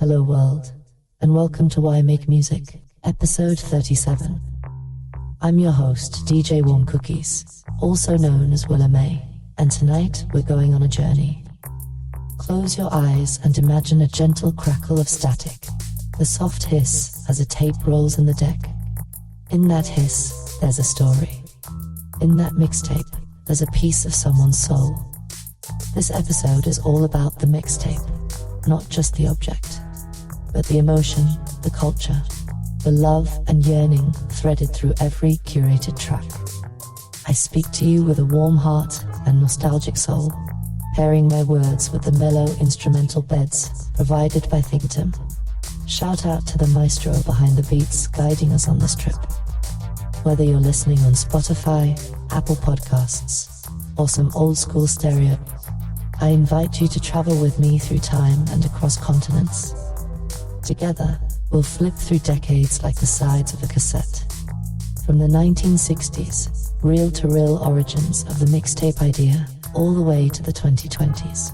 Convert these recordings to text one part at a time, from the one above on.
Hello world, and welcome to Why Make Music, episode 37. I'm your host, DJ Warm Cookies, also known as Willa May, and tonight we're going on a journey. Close your eyes and imagine a gentle crackle of static, the soft hiss as a tape rolls in the deck. In that hiss, there's a story. In that mixtape, there's a piece of someone's soul. This episode is all about the mixtape, not just the object, but the emotion, the culture, the love and yearning threaded through every curated track. I speak to you with a warm heart and nostalgic soul, pairing my words with the mellow instrumental beds provided by ThinkTimm. Shout out to the maestro behind the beats guiding us on this trip. Whether you're listening on Spotify, Apple Podcasts, or some old school stereo, I invite you to travel with me through time and across continents. Together, we'll flip through decades like the sides of a cassette. From the 1960s, reel-to-reel origins of the mixtape idea, all the way to the 2020s.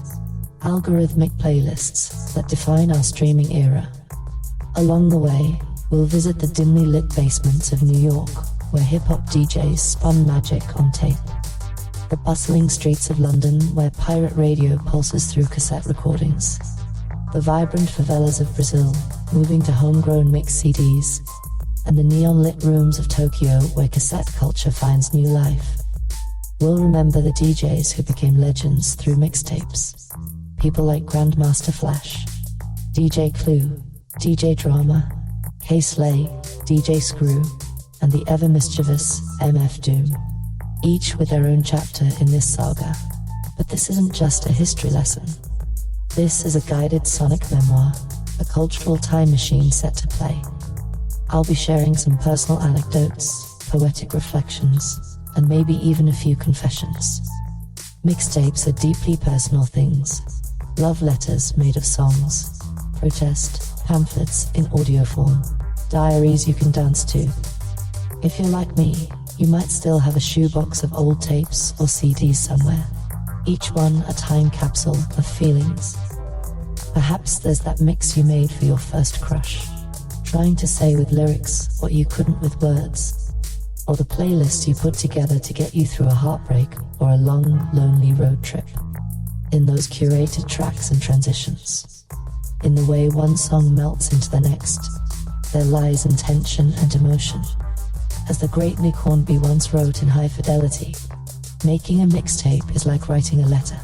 Algorithmic playlists that define our streaming era. Along the way, we'll visit the dimly lit basements of New York, where hip-hop DJs spun magic on tape. The bustling streets of London, where pirate radio pulses through cassette recordings. The vibrant favelas of Brazil, moving to homegrown mix CDs, and the neon-lit rooms of Tokyo, where cassette culture finds new life. We'll remember the DJs who became legends through mixtapes. People like Grandmaster Flash, DJ Clue, DJ Drama, K-Slay, DJ Screw, and the ever-mischievous MF Doom, each with their own chapter in this saga. But this isn't just a history lesson. This is a guided sonic memoir, a cultural time machine set to play. I'll be sharing some personal anecdotes, poetic reflections, and maybe even a few confessions. Mixtapes are deeply personal things. Love letters made of songs, protest pamphlets in audio form, diaries you can dance to. If you're like me, you might still have a shoebox of old tapes or CDs somewhere, each one a time capsule of feelings. Perhaps there's that mix you made for your first crush, trying to say with lyrics what you couldn't with words, or the playlist you put together to get you through a heartbreak or a long, lonely road trip. In those curated tracks and transitions, in the way one song melts into the next, there lies intention and emotion. As the great Nick Hornby once wrote in High Fidelity, making a mixtape is like writing a letter.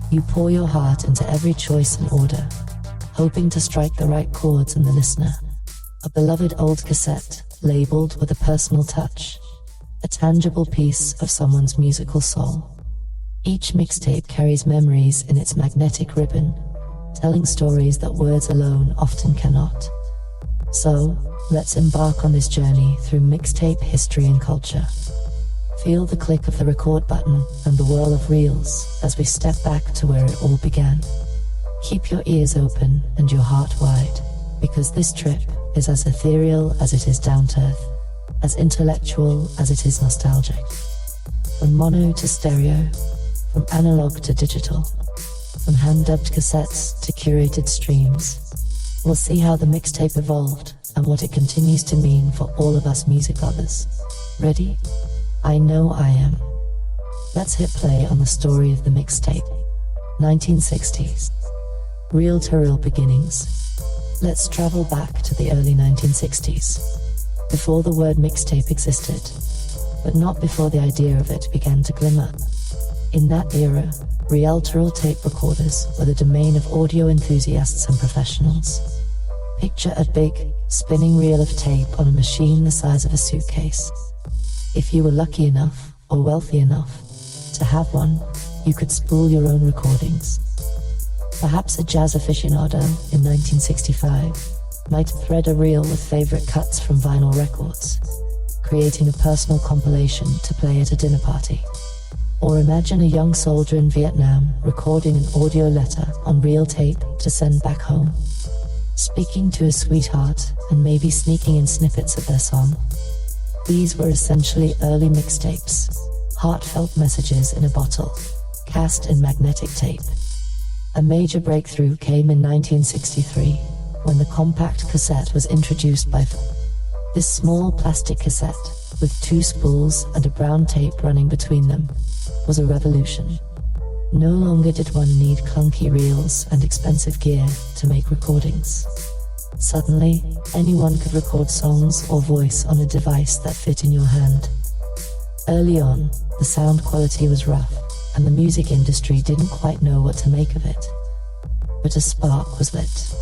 You pour your heart into every choice and order, hoping to strike the right chords in the listener. A beloved old cassette, labeled with a personal touch, a tangible piece of someone's musical soul. Each mixtape carries memories in its magnetic ribbon, telling stories that words alone often cannot. So, let's embark on this journey through mixtape history and culture. Feel the click of the record button and the whirl of reels as we step back to where it all began. Keep your ears open and your heart wide, because this trip is as ethereal as it is down to earth, as intellectual as it is nostalgic. From mono to stereo, from analog to digital, from hand-dubbed cassettes to curated streams, we'll see how the mixtape evolved and what it continues to mean for all of us music lovers. Ready? I know I am. Let's hit play on the story of the mixtape. 1960s. Reel-to-reel beginnings. Let's travel back to the early 1960s, before the word mixtape existed, but not before the idea of it began to glimmer. In that era, reel-to-reel tape recorders were the domain of audio enthusiasts and professionals. Picture a big, spinning reel of tape on a machine the size of a suitcase. If you were lucky enough, or wealthy enough, to have one, you could spool your own recordings. Perhaps a jazz aficionado in 1965 might thread a reel with favorite cuts from vinyl records, creating a personal compilation to play at a dinner party. Or imagine a young soldier in Vietnam recording an audio letter on reel tape to send back home, speaking to a sweetheart and maybe sneaking in snippets of their song. These were essentially early mixtapes, heartfelt messages in a bottle, cast in magnetic tape. A major breakthrough came in 1963, when the compact cassette was introduced by this small plastic cassette, with 2 spools and a brown tape running between them, was a revolution. No longer did one need clunky reels and expensive gear to make recordings. Suddenly, anyone could record songs or voice on a device that fit in your hand. Early on, the sound quality was rough, and the music industry didn't quite know what to make of it. But a spark was lit.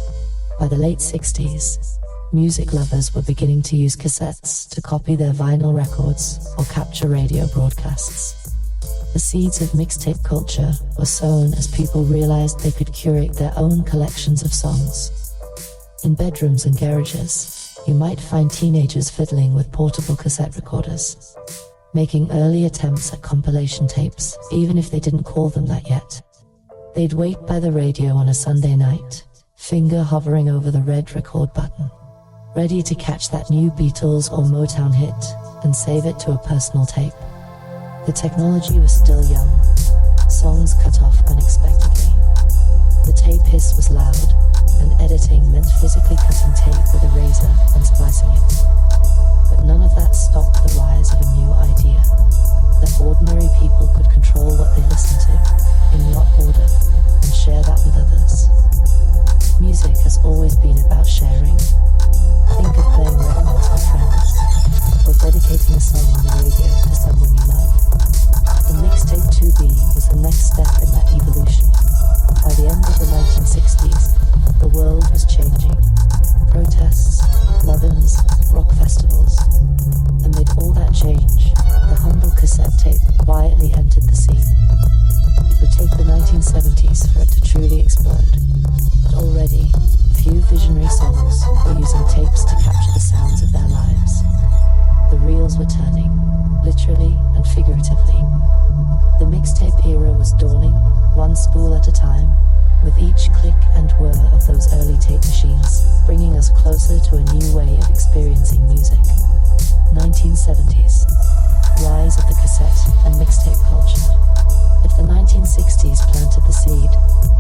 By the late 60s, music lovers were beginning to use cassettes to copy their vinyl records or capture radio broadcasts. The seeds of mixtape culture were sown as people realized they could curate their own collections of songs. In bedrooms and garages, you might find teenagers fiddling with portable cassette recorders, making early attempts at compilation tapes, even if they didn't call them that yet. They'd wait by the radio on a Sunday night, finger hovering over the red record button, ready to catch that new Beatles or Motown hit and save it to a personal tape. The technology was still young. Songs cut off unexpectedly. The tape hiss was loud, and editing meant physically cutting tape with a razor and splicing it. But none of that stopped the rise of a new idea, that ordinary people could control what they listened to, in what order, and share that with others. Music has always been about sharing. Think of playing records with friends, or dedicating a song on the radio to someone you love. The Mixtape 2B was the next step in that evolution. By the end of the 1960s, the world was changing. Protests, love-ins, rock festivals. Amid all that change, the humble cassette tape quietly entered the scene. It would take the 1970s for it to truly explode. But already, a few visionary songs were using tapes to capture the sounds of their lives. The reels were turning, literally and figuratively. The mixtape era was dawning, one spool at a time, with each click and whir of those early tape machines bringing us closer to a new way of experiencing music. 1970s. Rise of the cassette and mixtape culture. If the 1960s planted the seed,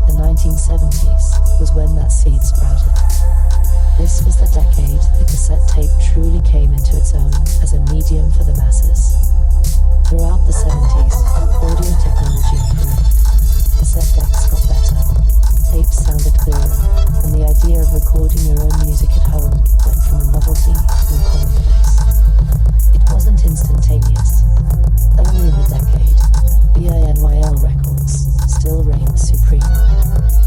the 1970s was when that seed sprouted. This was the decade the cassette tape truly came into its own as a medium for the masses. Throughout the 70s, audio technology improved. Cassette decks got better, tapes sounded clearer, and the idea of recording your own music at home went from a novelty to a commonplace. It wasn't instantaneous. Early in the decade, BINYL records still reigned supreme.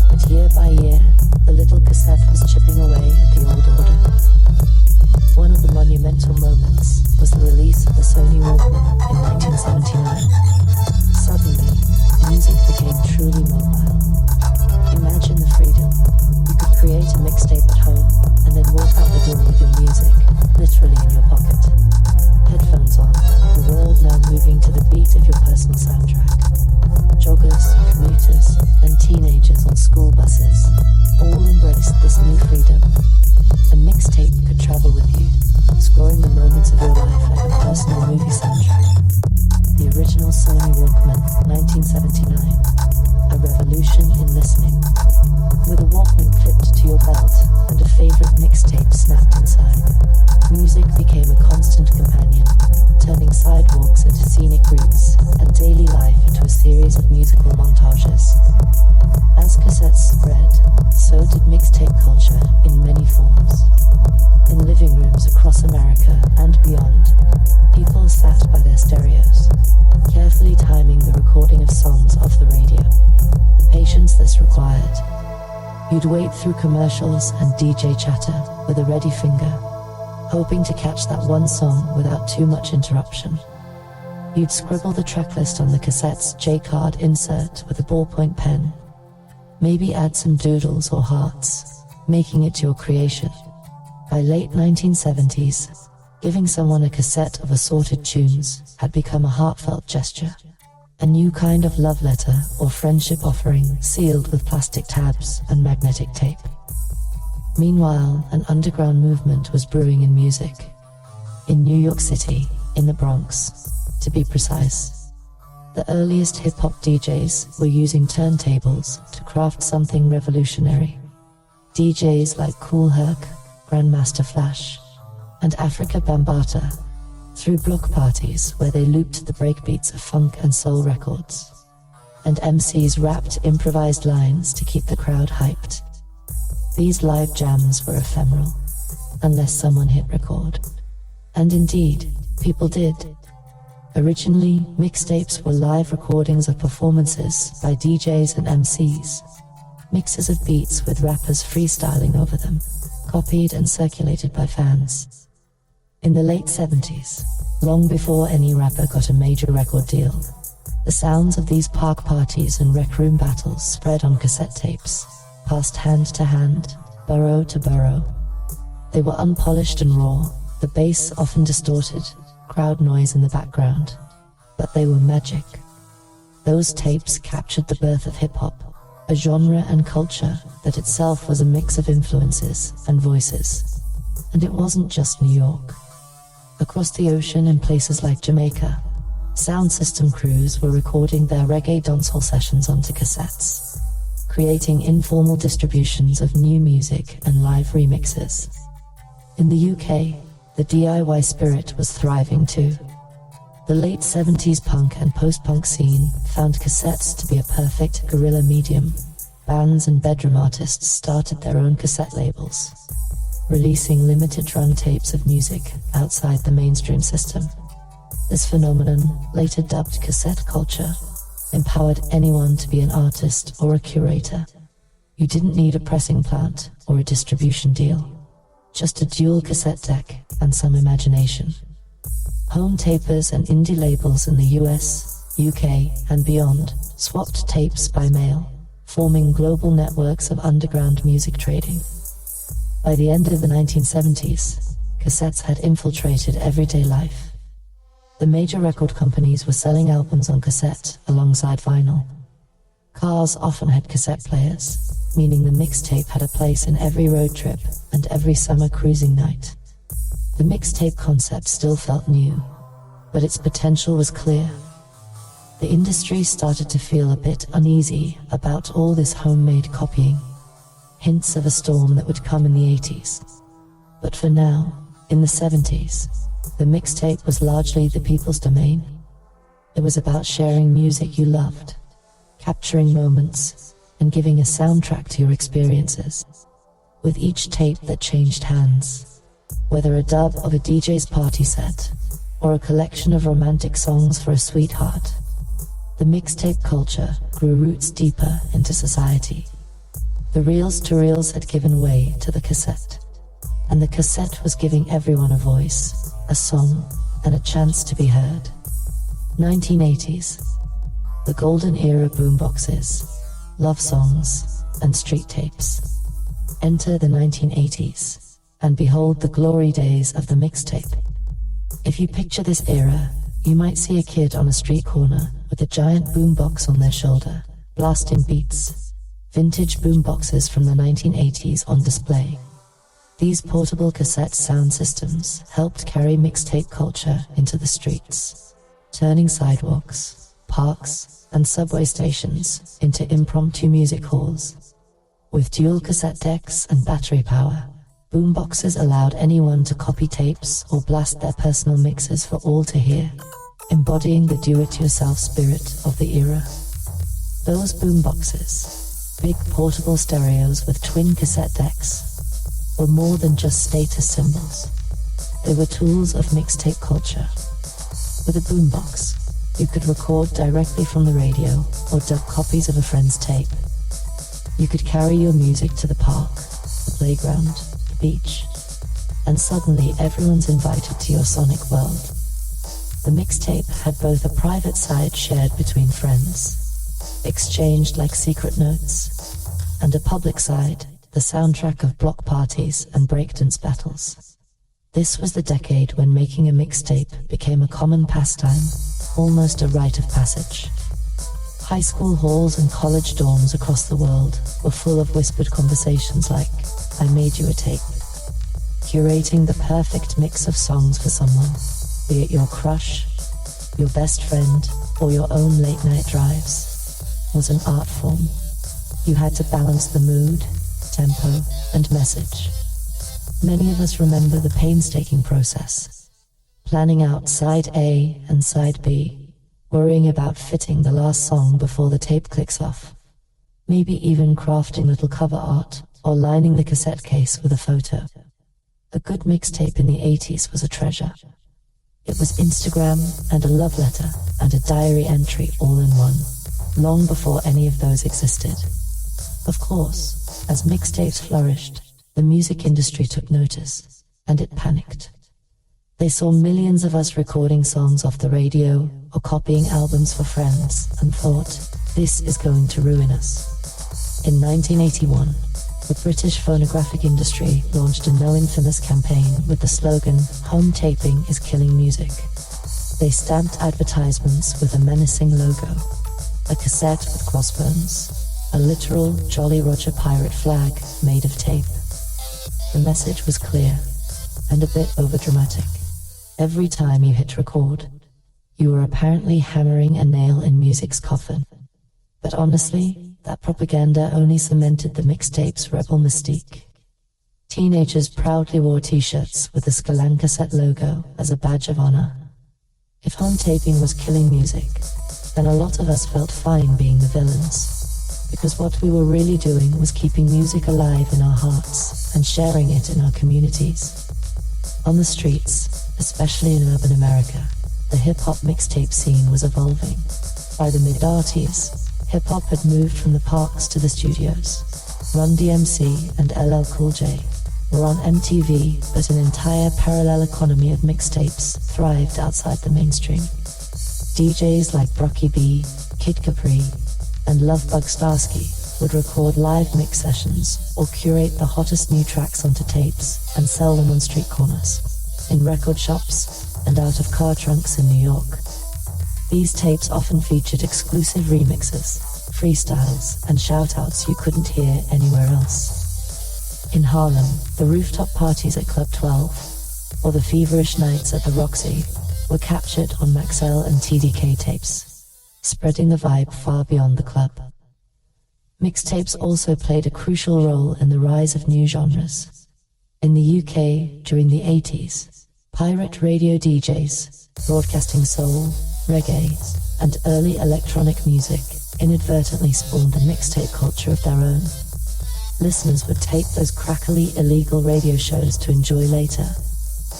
But year by year, the little cassette was chipping away at the old order. One of the monumental moments was the release of the Sony Walkman in 1979. Suddenly, music became truly mobile. Imagine the freedom. You could create a mixtape at home and then walk out the door with your music, literally in your pocket. Headphones on, the world now moving to the beat of your personal soundtrack. Joggers, commuters, and teenagers on school buses all embraced this new freedom. A mixtape could travel with you, scoring the moments of your life like a personal movie soundtrack. The original Sony Walkman, 1979. A revolution in listening. With a Walkman clipped to your belt and a favorite mixtape snapped inside, music became a constant companion, turning sidewalks into scenic routes and daily life into a series of musical montages. As cassettes spread, so did mixtape culture in many forms. In living rooms across America and beyond, people sat by their stereos, carefully timing the recording of songs off the radio. The patience this required. You'd wait through commercials and DJ chatter with a ready finger, hoping to catch that one song without too much interruption. You'd scribble the tracklist on the cassette's J-card insert with a ballpoint pen. Maybe add some doodles or hearts, making it your creation. By late 1970s, giving someone a cassette of assorted tunes had become a heartfelt gesture. A new kind of love letter or friendship offering sealed with plastic tabs and magnetic tape. Meanwhile, an underground movement was brewing in music. In New York City, in the Bronx, to be precise. The earliest hip-hop DJs were using turntables to craft something revolutionary. DJs like Kool Herc, Grandmaster Flash, and Africa Bambaataa threw block parties where they looped the breakbeats of funk and soul records, and MCs rapped improvised lines to keep the crowd hyped. These live jams were ephemeral, unless someone hit record. And indeed, people did. Originally, mixtapes were live recordings of performances by DJs and MCs, mixes of beats with rappers freestyling over them, copied and circulated by fans. In the late 70s, long before any rapper got a major record deal, the sounds of these park parties and rec room battles spread on cassette tapes, passed hand to hand, burrow to burrow. They were unpolished and raw, the bass often distorted, crowd noise in the background, but they were magic. Those tapes captured the birth of hip-hop, a genre and culture that itself was a mix of influences and voices. And it wasn't just New York. Across the ocean in places like Jamaica, sound system crews were recording their reggae dancehall sessions onto cassettes, creating informal distributions of new music and live remixes. In the UK, the DIY spirit was thriving too. The late 70s punk and post-punk scene found cassettes to be a perfect guerrilla medium. Bands and bedroom artists started their own cassette labels, releasing limited run tapes of music outside the mainstream system. This phenomenon, later dubbed cassette culture, empowered anyone to be an artist or a curator. You didn't need a pressing plant or a distribution deal, just a dual cassette deck and some imagination. Home tapers and indie labels in the US, UK, and beyond swapped tapes by mail, forming global networks of underground music trading. By the end of the 1970s, cassettes had infiltrated everyday life. The major record companies were selling albums on cassette alongside vinyl. Cars often had cassette players, meaning the mixtape had a place in every road trip and every summer cruising night. The mixtape concept still felt new, but its potential was clear. The industry started to feel a bit uneasy about all this homemade copying, hints of a storm that would come in the 80s. But for now, in the 70s, the mixtape was largely the people's domain. It was about sharing music you loved, capturing moments, and giving a soundtrack to your experiences. With each tape that changed hands, whether a dub of a DJ's party set, or a collection of romantic songs for a sweetheart, the mixtape culture grew roots deeper into society. The reels to reels had given way to the cassette, and the cassette was giving everyone a voice, a song, and a chance to be heard. 1980s. The golden era boomboxes, love songs, and street tapes. Enter the 1980s, and behold the glory days of the mixtape. If you picture this era, you might see a kid on a street corner with a giant boombox on their shoulder, blasting beats. Vintage boomboxes from the 1980s on display. These portable cassette sound systems helped carry mixtape culture into the streets, turning sidewalks, parks, and subway stations into impromptu music halls. With dual cassette decks and battery power, boomboxes allowed anyone to copy tapes or blast their personal mixes for all to hear, embodying the do-it-yourself spirit of the era. Those boomboxes, big portable stereos with twin cassette decks, were more than just status symbols. They were tools of mixtape culture. With a boombox, you could record directly from the radio or dub copies of a friend's tape. You could carry your music to the park, the playground, the beach, and suddenly everyone's invited to your sonic world. The mixtape had both a private side shared between friends, exchanged like secret notes, and a public side, the soundtrack of block parties and breakdance battles. This was the decade when making a mixtape became a common pastime, almost a rite of passage. High school halls and college dorms across the world were full of whispered conversations like, "I made you a tape." Curating the perfect mix of songs for someone, be it your crush, your best friend, or your own late-night drives, was an art form. You had to balance the mood, tempo, and message. Many of us remember the painstaking process, planning out side A and side B, worrying about fitting the last song before the tape clicks off, maybe even crafting little cover art or lining the cassette case with a photo. A good mixtape in the 80s was a treasure. It was Instagram and a love letter and a diary entry all in one, long before any of those existed. Of course, as mixtapes flourished, the music industry took notice, and it panicked. They saw millions of us recording songs off the radio or copying albums for friends and thought, this is going to ruin us. In 1981, the British phonographic industry launched a now infamous campaign with the slogan, "Home taping is killing music." They stamped advertisements with a menacing logo, a cassette with crossbones, a literal Jolly Roger pirate flag made of tape. The message was clear and a bit overdramatic. Every time you hit record, you were apparently hammering a nail in music's coffin. But honestly, that propaganda only cemented the mixtape's rebel mystique. Teenagers proudly wore t-shirts with the Scalan cassette logo as a badge of honor. If home taping was killing music, then a lot of us felt fine being the villains, because what we were really doing was keeping music alive in our hearts and sharing it in our communities. On the streets, especially in urban America, the hip-hop mixtape scene was evolving. By the mid-80s, hip-hop had moved from the parks to the studios. Run DMC and LL Cool J were on MTV, but an entire parallel economy of mixtapes thrived outside the mainstream. DJs like Brocky B, Kid Capri, and Lovebug Starsky would record live mix sessions or curate the hottest new tracks onto tapes and sell them on street corners, in record shops, and out of car trunks in New York. These tapes often featured exclusive remixes, freestyles, and shoutouts you couldn't hear anywhere else. In Harlem, the rooftop parties at Club 12, or the feverish nights at the Roxy, were captured on Maxell and TDK tapes, spreading the vibe far beyond the club. Mixtapes also played a crucial role in the rise of new genres. In the UK, during the 80s, pirate radio DJs, broadcasting soul, reggae, and early electronic music, inadvertently spawned a mixtape culture of their own. Listeners would tape those crackly illegal radio shows to enjoy later,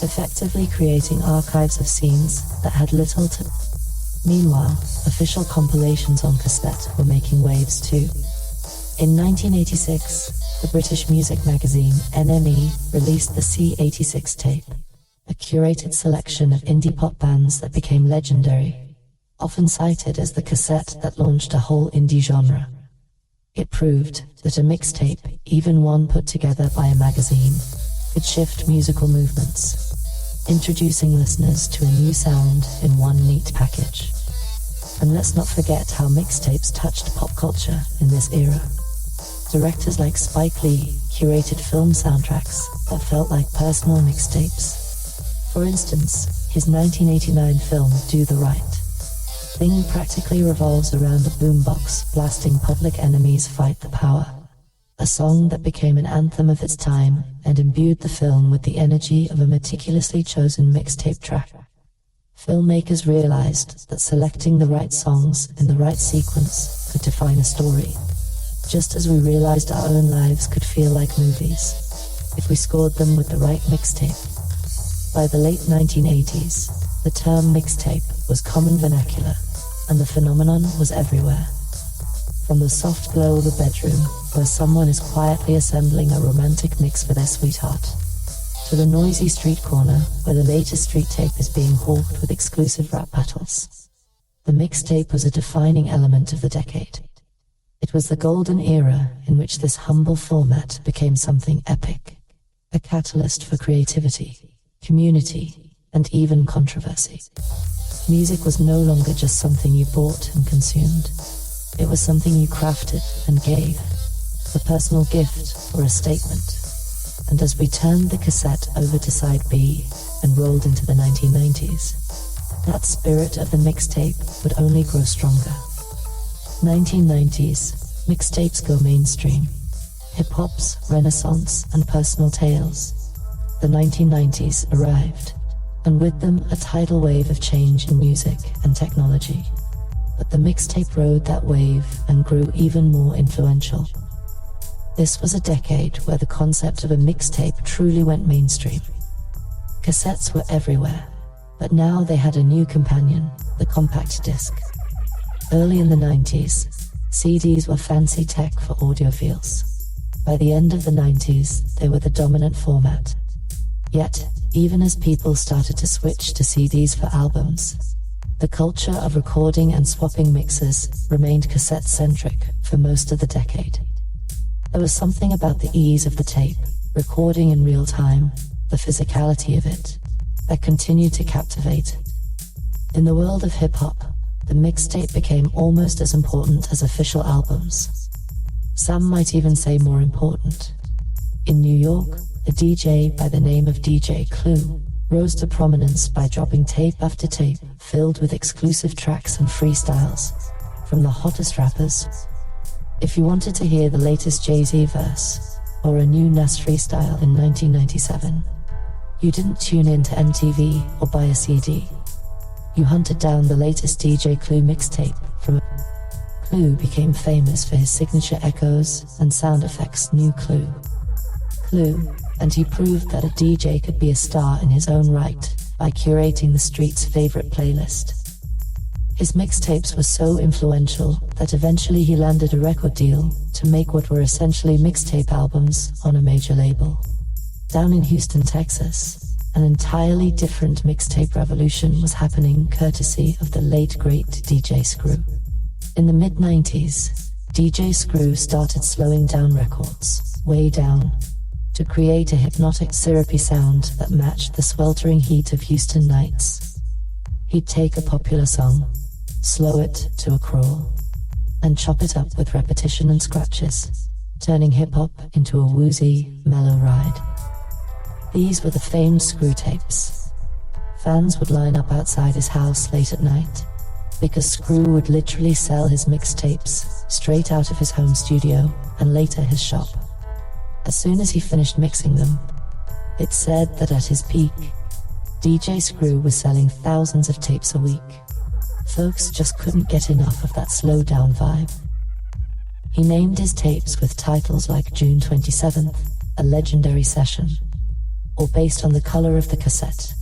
effectively creating archives of scenes that had little to... Meanwhile, official compilations on cassette were making waves too. In 1986, the British music magazine NME released the C86 tape, a curated selection of indie pop bands that became legendary, often cited as the cassette that launched a whole indie genre. It proved that a mixtape, even one put together by a magazine, could shift musical movements, introducing listeners to a new sound in one neat package. And let's not forget how mixtapes touched pop culture in this era. Directors like Spike Lee curated film soundtracks that felt like personal mixtapes. For instance, his 1989 film Do the Right Thing practically revolves around a boombox blasting Public Enemy's Fight the Power, a song that became an anthem of its time and imbued the film with the energy of a meticulously chosen mixtape track. Filmmakers realized that selecting the right songs in the right sequence could define a story, just as we realized our own lives could feel like movies if we scored them with the right mixtape. By the late 1980s, the term mixtape was common vernacular, and the phenomenon was everywhere. From the soft glow of the bedroom, where someone is quietly assembling a romantic mix for their sweetheart, to the noisy street corner where the latest street tape is being hawked with exclusive rap battles. The mixtape was a defining element of the decade. It was the golden era in which this humble format became something epic, a catalyst for creativity, community, and even controversy. Music was no longer just something you bought and consumed. It was something you crafted and gave, a personal gift or a statement. And as we turned the cassette over to side B and rolled into the 1990s, that spirit of the mixtape would only grow stronger. 1990s, mixtapes go mainstream. hip-hop's renaissance and personal tales, the 1990s arrived, and with them a tidal wave of change in music and technology. But the mixtape rode that wave and grew even more influential. This was a decade where the concept of a mixtape truly went mainstream. Cassettes were everywhere, but now they had a new companion, the compact disc. Early in the 90s, CDs were fancy tech for audiophiles. By the end of the 90s, they were the dominant format. Yet, even as people started to switch to CDs for albums, the culture of recording and swapping mixes remained cassette-centric for most of the decade. There was something about the ease of the tape, recording in real time, the physicality of it, that continued to captivate. In the world of hip-hop, the mixtape became almost as important as official albums. Some might even say more important. In New York, a DJ by the name of DJ Clue rose to prominence by dropping tape after tape filled with exclusive tracks and freestyles from the hottest rappers. If you wanted to hear the latest Jay-Z verse or a new Nas freestyle in 1997, you didn't tune in to MTV or buy a CD. You hunted down the latest DJ Clue mixtape from Clue became famous for his signature echoes and sound effects. New Clue, and he proved that a DJ could be a star in his own right by curating the street's favorite playlist. His mixtapes were so influential that eventually he landed a record deal to make what were essentially mixtape albums on a major label. Down in Houston, Texas, an entirely different mixtape revolution was happening courtesy of the late great DJ Screw. In the mid-90s, DJ Screw started slowing down records, way down, to create a hypnotic syrupy sound that matched the sweltering heat of Houston nights. He'd take a popular song, slow it to a crawl, and chop it up with repetition and scratches, turning hip-hop into a woozy, mellow ride. These were the famed Screw tapes. Fans would line up outside his house late at night, because Screw would literally sell his mixtapes straight out of his home studio and later his shop. As soon as he finished mixing them, it's said that at his peak, DJ Screw was selling thousands of tapes a week. Folks just couldn't get enough of that slow-down vibe. He named his tapes with titles like June 27th, a legendary session, or based on the color of the cassette.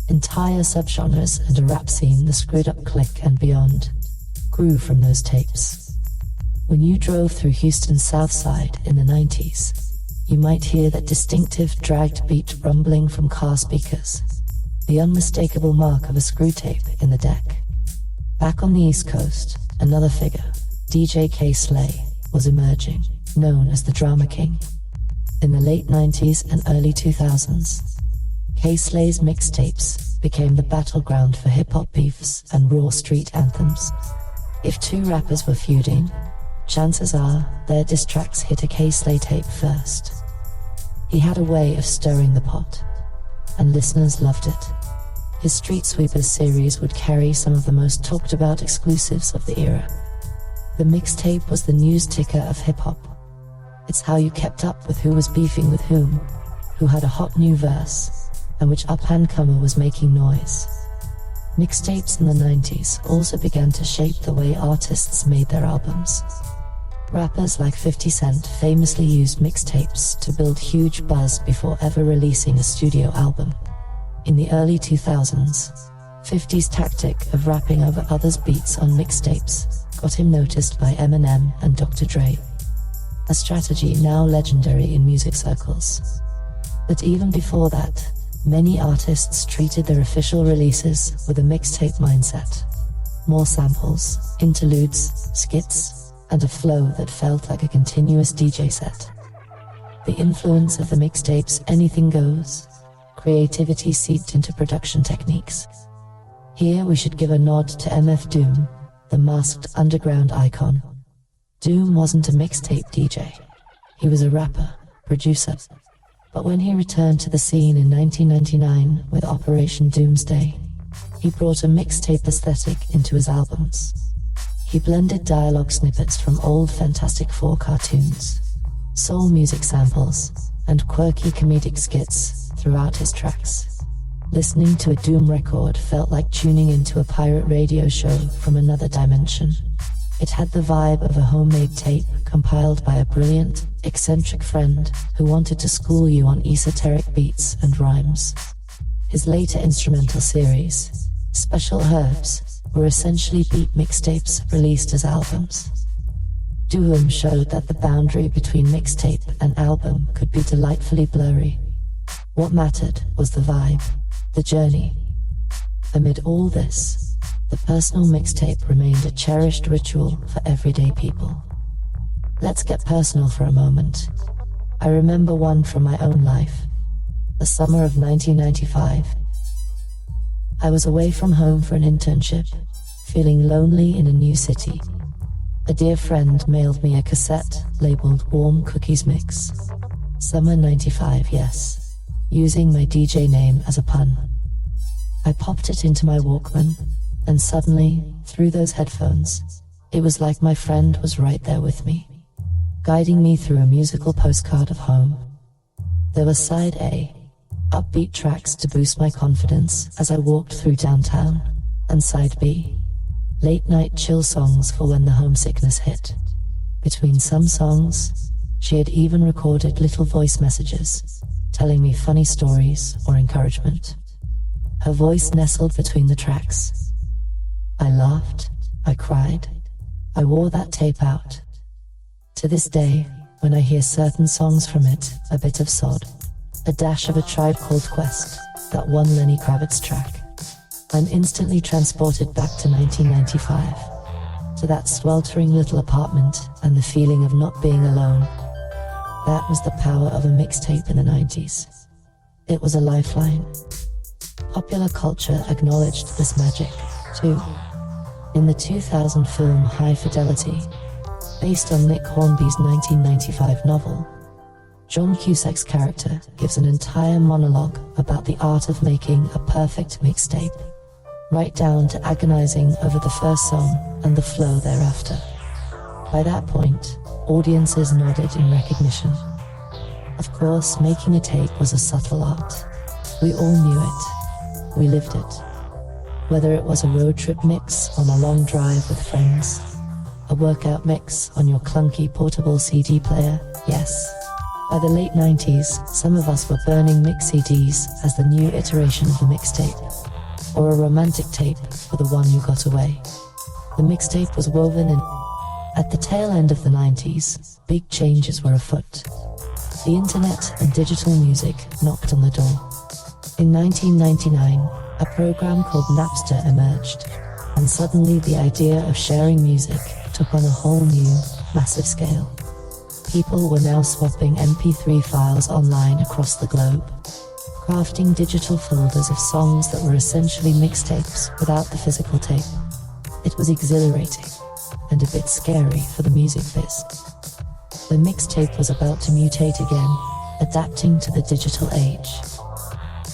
Entire subgenres and a rap scene, the screwed-up click and beyond, grew from those tapes. When you drove through Houston's South Side in the 90s, you might hear that distinctive dragged beat rumbling from car speakers, the unmistakable mark of a screw tape in the deck. Back on the East Coast, another figure, DJ K-Slay, was emerging, known as the Drama King. In the late 90s and early 2000s, K-Slay's mixtapes became the battleground for hip-hop beefs and raw street anthems. If two rappers were feuding, chances are their diss tracks hit a K-Slay tape first. He had a way of stirring the pot, and listeners loved it. His Street Sweepers series would carry some of the most talked about exclusives of the era. The mixtape was the news ticker of hip-hop. It's how you kept up with who was beefing with whom, who had a hot new verse, and which up-and-comer was making noise. Mixtapes in the 90s also began to shape the way artists made their albums. Rappers like 50 Cent famously used mixtapes to build huge buzz before ever releasing a studio album. In the early 2000s, 50's tactic of rapping over others' beats on mixtapes got him noticed by Eminem and Dr. Dre, a strategy now legendary in music circles. But even before that, many artists treated their official releases with a mixtape mindset. More samples, interludes, skits, and a flow that felt like a continuous DJ set. The influence of the mixtape's anything goes creativity seeped into production techniques. Here we should give a nod to MF Doom, the masked underground icon. Doom wasn't a mixtape DJ. He was a rapper, producer. But when he returned to the scene in 1999 with Operation Doomsday, he brought a mixtape aesthetic into his albums. He blended dialogue snippets from old Fantastic Four cartoons, soul music samples, and quirky comedic skits throughout his tracks. Listening to a Doom record felt like tuning into a pirate radio show from another dimension. It had the vibe of a homemade tape compiled by a brilliant, eccentric friend who wanted to school you on esoteric beats and rhymes. His later instrumental series, Special Herbs, were essentially beat mixtapes released as albums. ThinkTimm showed that the boundary between mixtape and album could be delightfully blurry. What mattered was the vibe, the journey. Amid all this, the personal mixtape remained a cherished ritual for everyday people. Let's get personal for a moment. I remember one from my own life. The summer of 1995. I was away from home for an internship, feeling lonely in a new city. A dear friend mailed me a cassette labeled Warm Cookies Mix. Summer 95, yes. Using my DJ name as a pun. I popped it into my Walkman, and suddenly, through those headphones, it was like my friend was right there with me, guiding me through a musical postcard of home. There was side A, upbeat tracks to boost my confidence as I walked through downtown, and side B, late-night chill songs for when the homesickness hit. Between some songs, she had even recorded little voice messages, telling me funny stories or encouragement. Her voice nestled between the tracks. I laughed, I cried, I wore that tape out. To this day, when I hear certain songs from it, a bit of Sod, a dash of A Tribe Called Quest, that one Lenny Kravitz track, I'm instantly transported back to 1995, to that sweltering little apartment and the feeling of not being alone. That was the power of a mixtape in the 90s. It was a lifeline. Popular culture acknowledged this magic, too. In the 2000 film High Fidelity, based on Nick Hornby's 1995 novel, John Cusack's character gives an entire monologue about the art of making a perfect mixtape, right down to agonizing over the first song and the flow thereafter. By that point, audiences nodded in recognition. Of course, making a tape was a subtle art. We all knew it. We lived it. Whether it was a road trip mix on a long drive with friends, a workout mix on your clunky portable CD player, yes. By the late 90s, some of us were burning mix CDs as the new iteration of the mixtape, or a romantic tape for the one you got away. The mixtape was woven in. At the tail end of the 90s, big changes were afoot. The internet and digital music knocked on the door. In 1999, a program called Napster emerged, and suddenly the idea of sharing music took on a whole new, massive scale. People were now swapping MP3 files online across the globe, crafting digital folders of songs that were essentially mixtapes without the physical tape. It was exhilarating, and a bit scary for the music biz. The mixtape was about to mutate again, adapting to the digital age.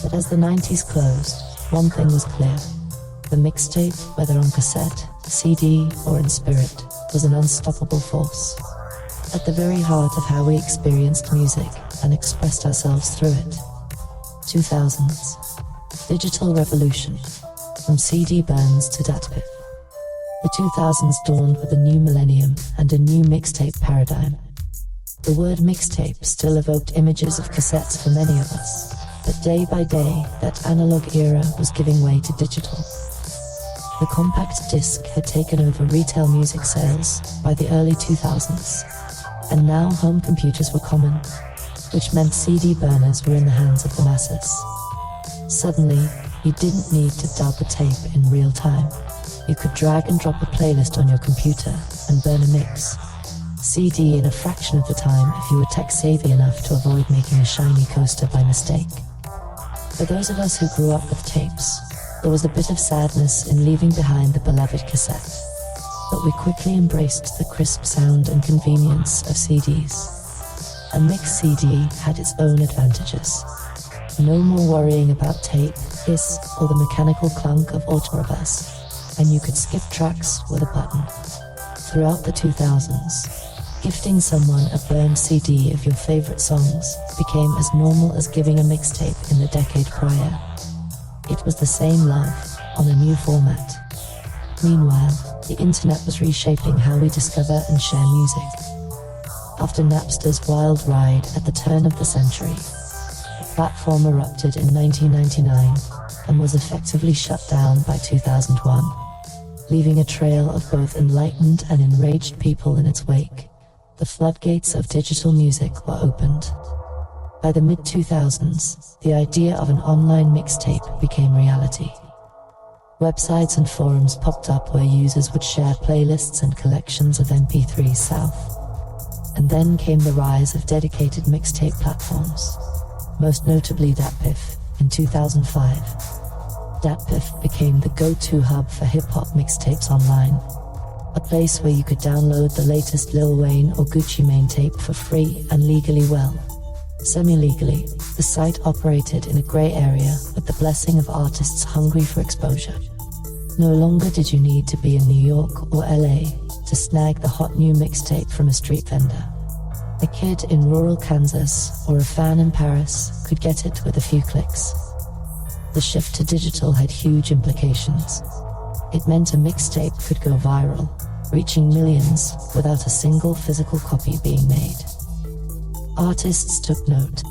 But as the 90s closed, one thing was clear. The mixtape, whether on cassette, CD, or in spirit, was an unstoppable force. At the very heart of how we experienced music and expressed ourselves through it. 2000s. Digital revolution. From CD burns to DatPiff. The 2000s dawned with a new millennium and a new mixtape paradigm. The word mixtape still evoked images of cassettes for many of us, but day by day, that analog era was giving way to digital. The compact disc had taken over retail music sales by the early 2000s, and now home computers were common, which meant CD burners were in the hands of the masses. Suddenly, you didn't need to dub a tape in real time. You could drag and drop a playlist on your computer and burn a mix. CD in a fraction of the time if you were tech-savvy enough to avoid making a shiny coaster by mistake. For those of us who grew up with tapes, there was a bit of sadness in leaving behind the beloved cassette. But we quickly embraced the crisp sound and convenience of CDs. A mixed CD had its own advantages. No more worrying about tape, hiss, or the mechanical clunk of auto-reverse, and you could skip tracks with a button. Throughout the 2000s, Gifting someone a burned CD of your favorite songs became as normal as giving a mixtape in the decade prior. It was the same love, on a new format. Meanwhile, the internet was reshaping how we discover and share music. After Napster's wild ride at the turn of the century, the platform erupted in 1999 and was effectively shut down by 2001, leaving a trail of both enlightened and enraged people in its wake. The floodgates of digital music were opened. By the mid-2000s, the idea of an online mixtape became reality. Websites and forums popped up where users would share playlists and collections of MP3s south. And then came the rise of dedicated mixtape platforms, most notably DatPiff in 2005. DatPiff became the go-to hub for hip-hop mixtapes online, a place where you could download the latest Lil Wayne or Gucci Mane tape for free and legally, well, semi-legally. The site operated in a grey area with the blessing of artists hungry for exposure. No longer did you need to be in New York or LA to snag the hot new mixtape from a street vendor. A kid in rural Kansas or a fan in Paris could get it with a few clicks. The shift to digital had huge implications. It meant a mixtape could go viral, reaching millions without a single physical copy being made. Artists took note.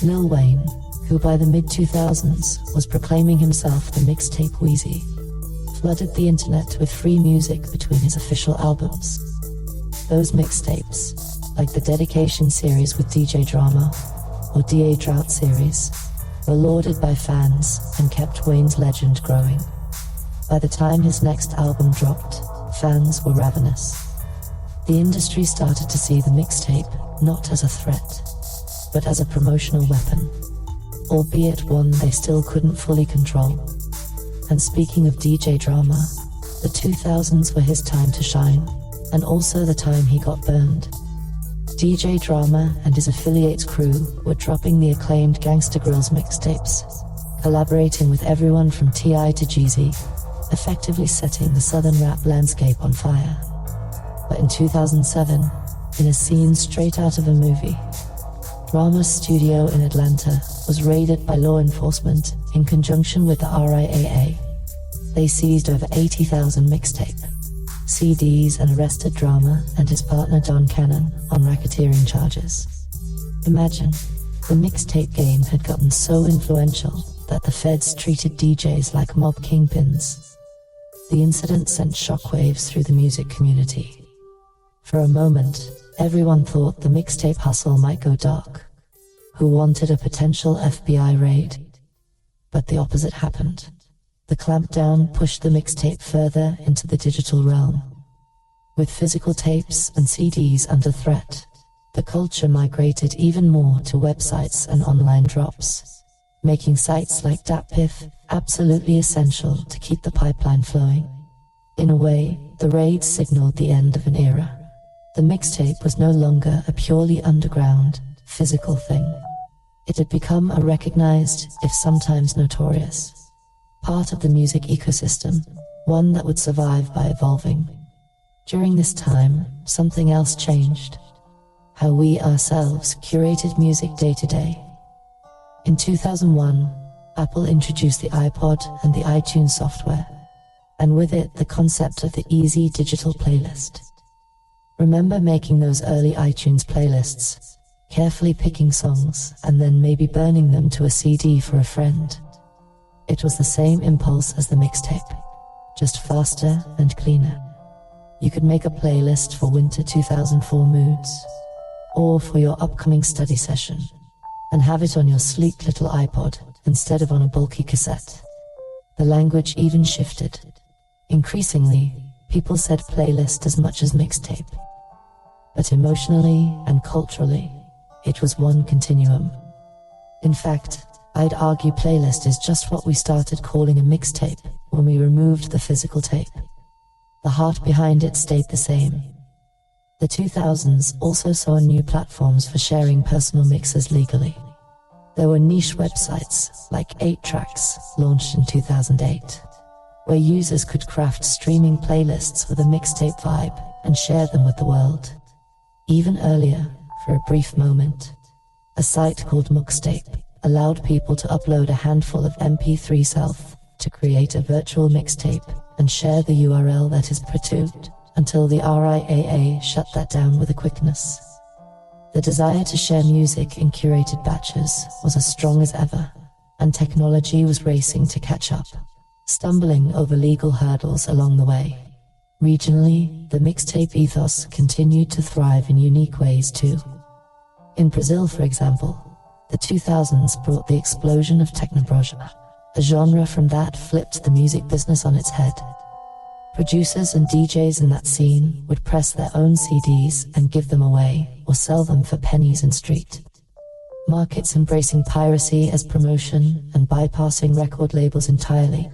Lil Wayne, who by the mid-2000s was proclaiming himself the mixtape Wheezy, flooded the internet with free music between his official albums. Those mixtapes, like the Dedication series with DJ Drama or DA Drought series, were lauded by fans and kept Wayne's legend growing. By the time his next album dropped, fans were ravenous. The industry started to see the mixtape not as a threat, but as a promotional weapon, albeit one they still couldn't fully control. And speaking of DJ Drama, the 2000s were his time to shine, and also the time he got burned. DJ Drama and his affiliates crew were dropping the acclaimed Gangsta Grillz mixtapes, collaborating with everyone from T.I. to Jeezy, effectively setting the southern rap landscape on fire. But in 2007, in a scene straight out of a movie, Drama's studio in Atlanta was raided by law enforcement in conjunction with the RIAA. They seized over 80,000 mixtape CDs and arrested Drama and his partner Don Cannon on racketeering charges. Imagine, the mixtape game had gotten so influential that the feds treated DJs like mob kingpins. The incident sent shockwaves through the music community. For a moment, everyone thought the mixtape hustle might go dark. Who wanted a potential FBI raid? But the opposite happened. The clampdown pushed the mixtape further into the digital realm. With physical tapes and CDs under threat, the culture migrated even more to websites and online drops, making sites like DatPiff absolutely essential to keep the pipeline flowing. In a way, the raid signaled the end of an era. The mixtape was no longer a purely underground, physical thing. It had become a recognized, if sometimes notorious, part of the music ecosystem, one that would survive by evolving. During this time, something else changed. How we ourselves curated music day to day. In 2001, Apple introduced the iPod and the iTunes software, and with it the concept of the easy digital playlist. Remember making those early iTunes playlists, carefully picking songs and then maybe burning them to a CD for a friend? It was the same impulse as the mixtape, just faster and cleaner. You could make a playlist for winter 2004 moods, or for your upcoming study session, and have it on your sleek little iPod instead of on a bulky cassette. The language even shifted. Increasingly, people said playlist as much as mixtape. But emotionally and culturally, it was one continuum. In fact, I'd argue playlist is just what we started calling a mixtape when we removed the physical tape. The heart behind it stayed the same. The 2000s also saw new platforms for sharing personal mixes legally. There were niche websites, like 8Tracks, launched in 2008, where users could craft streaming playlists with a mixtape vibe and share them with the world. Even earlier, for a brief moment, a site called Mixtape allowed people to upload a handful of MP3 self to create a virtual mixtape and share the URL that is perturbed, until the RIAA shut that down with a quickness. The desire to share music in curated batches was as strong as ever, and technology was racing to catch up, stumbling over legal hurdles along the way. Regionally, the mixtape ethos continued to thrive in unique ways too. In Brazil, for example, the 2000s brought the explosion of technobrega, a genre from that flipped the music business on its head. Producers and DJs in that scene would press their own CDs and give them away, or sell them for pennies in street. Markets embracing piracy as promotion and bypassing record labels entirely.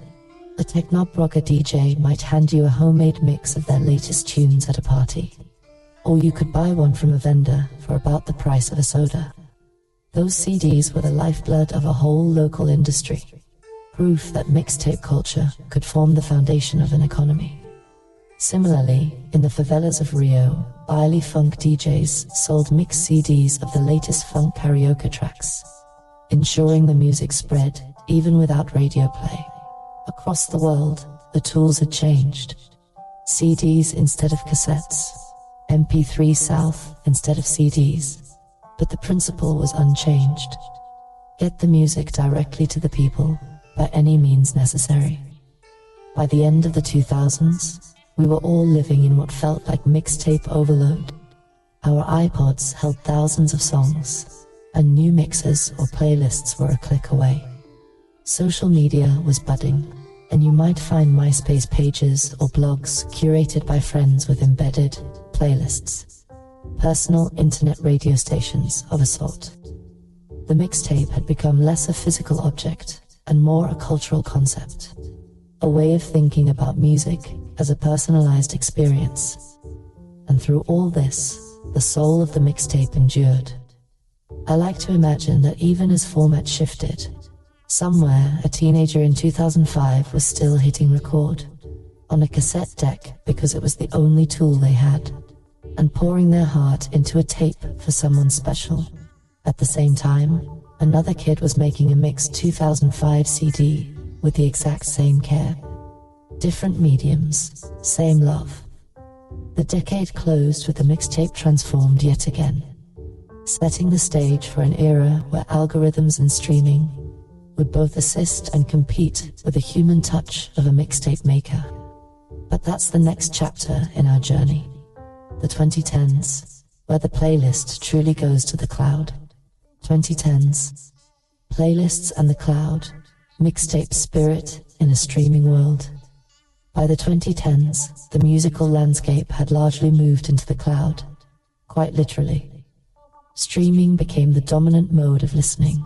A technobrega DJ might hand you a homemade mix of their latest tunes at a party. Or you could buy one from a vendor for about the price of a soda. Those CDs were the lifeblood of a whole local industry. Proof that mixtape culture could form the foundation of an economy. Similarly, in the favelas of Rio, baile funk DJs sold mixed CDs of the latest funk karaoke tracks, ensuring the music spread even without radio play. Across the world, the tools had changed. CDs instead of cassettes, MP3 South instead of CDs. But the principle was unchanged. Get the music directly to the people, by any means necessary. By the end of the 2000s, we were all living in what felt like mixtape overload. Our iPods held thousands of songs, and new mixes or playlists were a click away. Social media was budding, and you might find MySpace pages or blogs curated by friends with embedded playlists. Personal internet radio stations of a sort. The mixtape had become less a physical object and more a cultural concept, a way of thinking about music as a personalized experience. And through all this, the soul of the mixtape endured. I like to imagine that even as format shifted, somewhere a teenager in 2005 was still hitting record on a cassette deck because it was the only tool they had, and pouring their heart into a tape for someone special. At the same time, another kid was making a mixed 2005 CD with the exact same care. Different mediums, same love. The decade closed with the mixtape transformed yet again, setting the stage for an era where algorithms and streaming would both assist and compete with the human touch of a mixtape maker. But that's the next chapter in our journey. The 2010s, where the playlist truly goes to the cloud. 2010s, playlists and the cloud, mixtape spirit in a streaming world. By the 2010s, the musical landscape had largely moved into the cloud, quite literally. Streaming became the dominant mode of listening.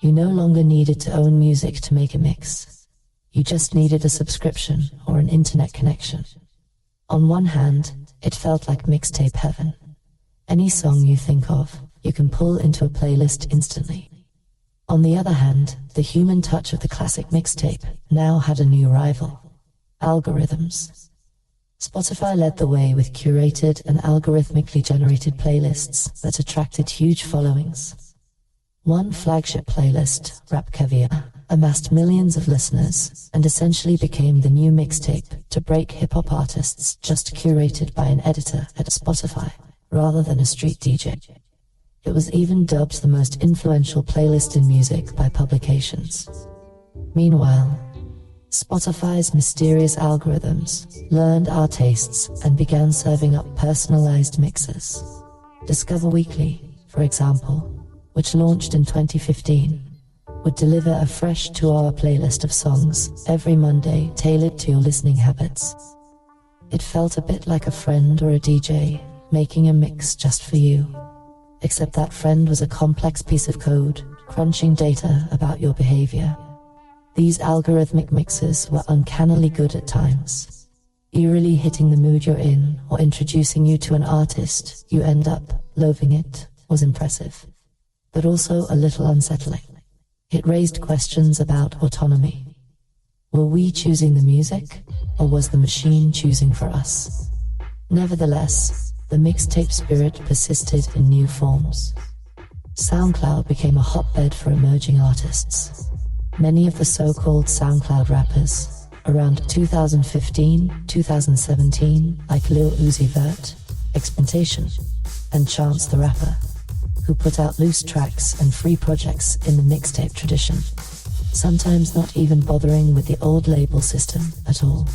You no longer needed to own music to make a mix. You just needed a subscription or an internet connection. On one hand, it felt like mixtape heaven. Any song you think of, you can pull into a playlist instantly. On the other hand, the human touch of the classic mixtape now had a new rival: algorithms. Spotify led the way with curated and algorithmically generated playlists that attracted huge followings. One flagship playlist, Rap Caviar, amassed millions of listeners and essentially became the new mixtape to break hip-hop artists just curated by an editor at Spotify, rather than a street DJ. It was even dubbed the most influential playlist in music by publications. Meanwhile, Spotify's mysterious algorithms learned our tastes and began serving up personalized mixes. Discover Weekly, for example, which launched in 2015, would deliver a fresh 2-hour playlist of songs every Monday tailored to your listening habits. It felt a bit like a friend or a DJ making a mix just for you, except that friend was a complex piece of code crunching data about your behavior. These algorithmic mixes were uncannily good at times, eerily hitting the mood you're in or introducing you to an artist you end up loathing. It was impressive, but also a little unsettling. It raised questions about autonomy. Were we choosing the music, or was the machine choosing for us? Nevertheless, the mixtape spirit persisted in new forms. SoundCloud became a hotbed for emerging artists. Many of the so-called SoundCloud rappers, around 2015, 2017, like Lil Uzi Vert, Experimentation, and Chance the Rapper, who put out loose tracks and free projects in the mixtape tradition, sometimes not even bothering with the old label system at all.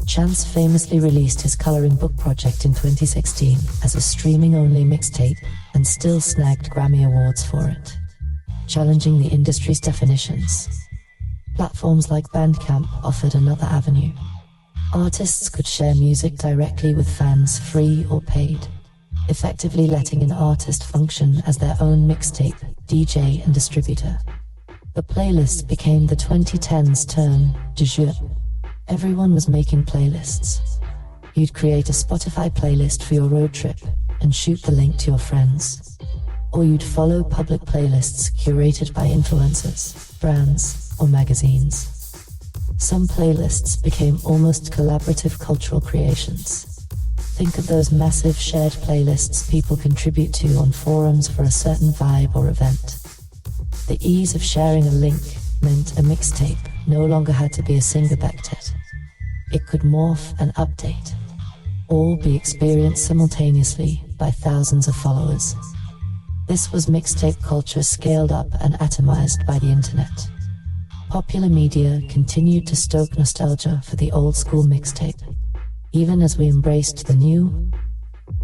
Chance famously released his coloring book project in 2016 as a streaming-only mixtape and still snagged Grammy Awards for it, challenging the industry's definitions. Platforms like Bandcamp offered another avenue. Artists could share music directly with fans, free or paid, effectively letting an artist function as their own mixtape, DJ and distributor. The playlist became the 2010s term du jour. Everyone was making playlists. You'd create a Spotify playlist for your road trip and shoot the link to your friends. Or you'd follow public playlists curated by influencers, brands, or magazines. Some playlists became almost collaborative cultural creations. Think of those massive shared playlists people contribute to on forums for a certain vibe or event. The ease of sharing a link meant a mixtape no longer had to be a single octet. It could morph and update, all be experienced simultaneously by thousands of followers. This was mixtape culture scaled up and atomized by the internet. Popular media continued to stoke nostalgia for the old school mixtape, even as we embraced the new.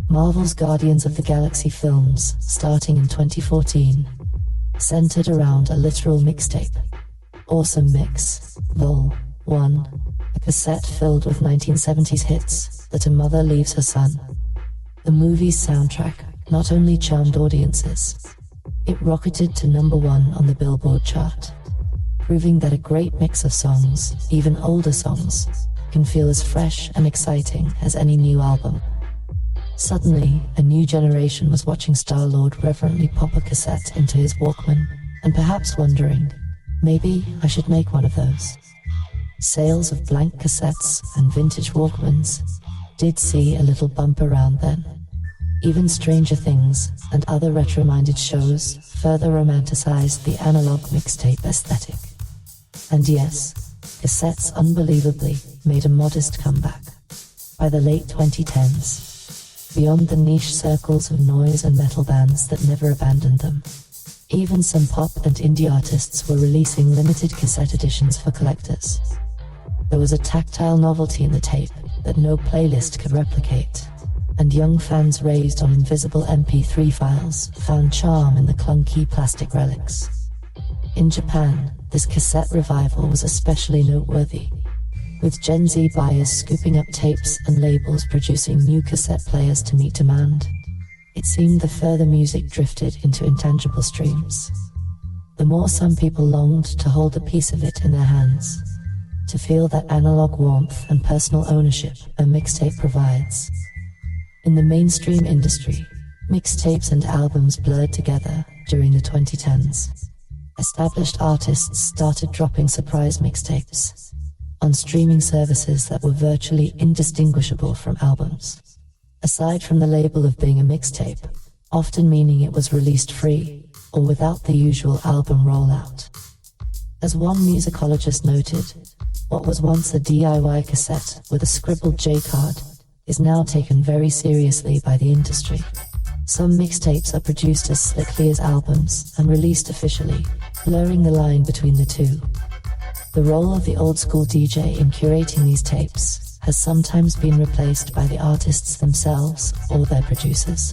Marvel's Guardians of the Galaxy films, starting in 2014, centered around a literal mixtape. Awesome Mix, Vol. 1, a cassette filled with 1970s hits that a mother leaves her son. The movie's soundtrack not only charmed audiences, it rocketed to #1 on the Billboard chart, proving that a great mix of songs, even older songs, can feel as fresh and exciting as any new album. Suddenly, a new generation was watching Star-Lord reverently pop a cassette into his Walkman, and perhaps wondering, maybe I should make one of those. Sales of blank cassettes and vintage Walkmans did see a little bump around then. Even Stranger Things and other retro-minded shows further romanticized the analog mixtape aesthetic. And yes, cassettes unbelievably made a modest comeback. By the late 2010s, beyond the niche circles of noise and metal bands that never abandoned them, even some pop and indie artists were releasing limited cassette editions for collectors. There was a tactile novelty in the tape that no playlist could replicate, and young fans raised on invisible MP3 files found charm in the clunky plastic relics. In Japan, this cassette revival was especially noteworthy, with Gen Z buyers scooping up tapes and labels producing new cassette players to meet demand. It seemed the further music drifted into intangible streams, the more some people longed to hold a piece of it in their hands, to feel that analog warmth and personal ownership a mixtape provides. In the mainstream industry, mixtapes and albums blurred together during the 2010s. Established artists started dropping surprise mixtapes on streaming services that were virtually indistinguishable from albums. Aside from the label of being a mixtape, often meaning it was released free or without the usual album rollout. As one musicologist noted, what was once a DIY cassette with a scribbled J card is now taken very seriously by the industry. Some mixtapes are produced as slickly as albums and released officially, blurring the line between the two. The role of the old-school DJ in curating these tapes has sometimes been replaced by the artists themselves or their producers.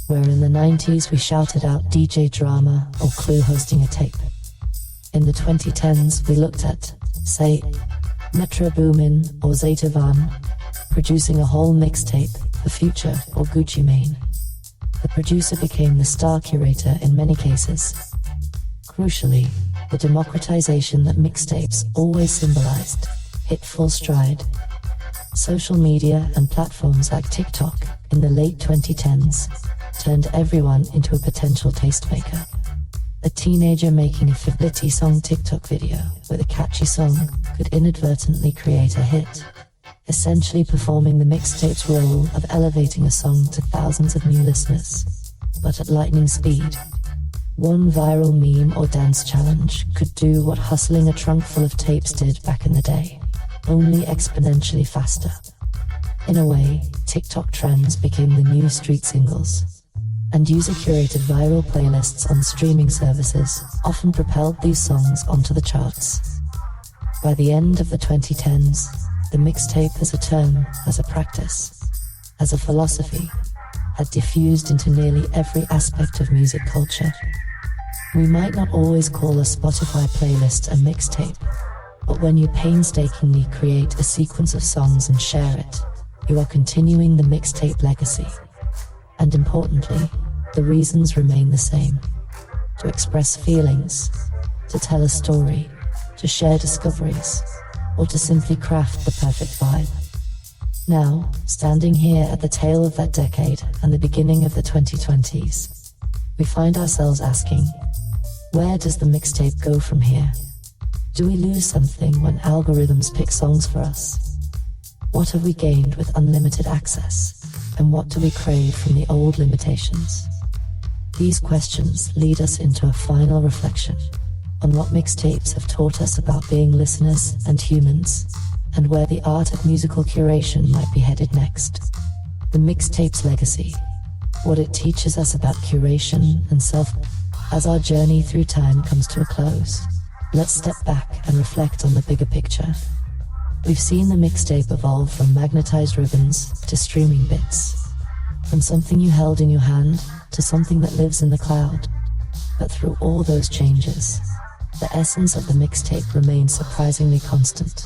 Where in the 90s we shouted out DJ drama or Clue hosting a tape, in the 2010s we looked at, say, Metro Boomin or Zeta Van producing a whole mixtape for Future or Gucci Mane. The producer became the star curator in many cases. Crucially, the democratization that mixtapes always symbolized hit full stride. Social media and platforms like TikTok in the late 2010s turned everyone into a potential tastemaker. A teenager making a Fidelity song TikTok video with a catchy song could inadvertently create a hit. essentially performing the mixtape's role of elevating a song to thousands of new listeners, but at lightning speed. One viral meme or dance challenge could do what hustling a trunk full of tapes did back in the day, only exponentially faster. In a way, TikTok trends became the new street singles, and user-curated viral playlists on streaming services often propelled these songs onto the charts. By the end of the 2010s, the mixtape as a term, as a practice, as a philosophy, had diffused into nearly every aspect of music culture. We might not always call a Spotify playlist a mixtape, but when you painstakingly create a sequence of songs and share it, you are continuing the mixtape legacy. And importantly, the reasons remain the same: to express feelings, to tell a story, to share discoveries, or to simply craft the perfect vibe. Now, standing here at the tail of that decade and the beginning of the 2020s, we find ourselves asking, where does the mixtape go from here? Do we lose something when algorithms pick songs for us? What have we gained with unlimited access? And what do we crave from the old limitations? These questions lead us into a final reflection on what mixtapes have taught us about being listeners and humans, and where the art of musical curation might be headed next. The mixtape's legacy, what it teaches us about curation and self. As our journey through time comes to a close, let's step back and reflect on the bigger picture. We've seen the mixtape evolve from magnetized ribbons to streaming bits, from something you held in your hand to something that lives in the cloud. But through all those changes, the essence of the mixtape remains surprisingly constant.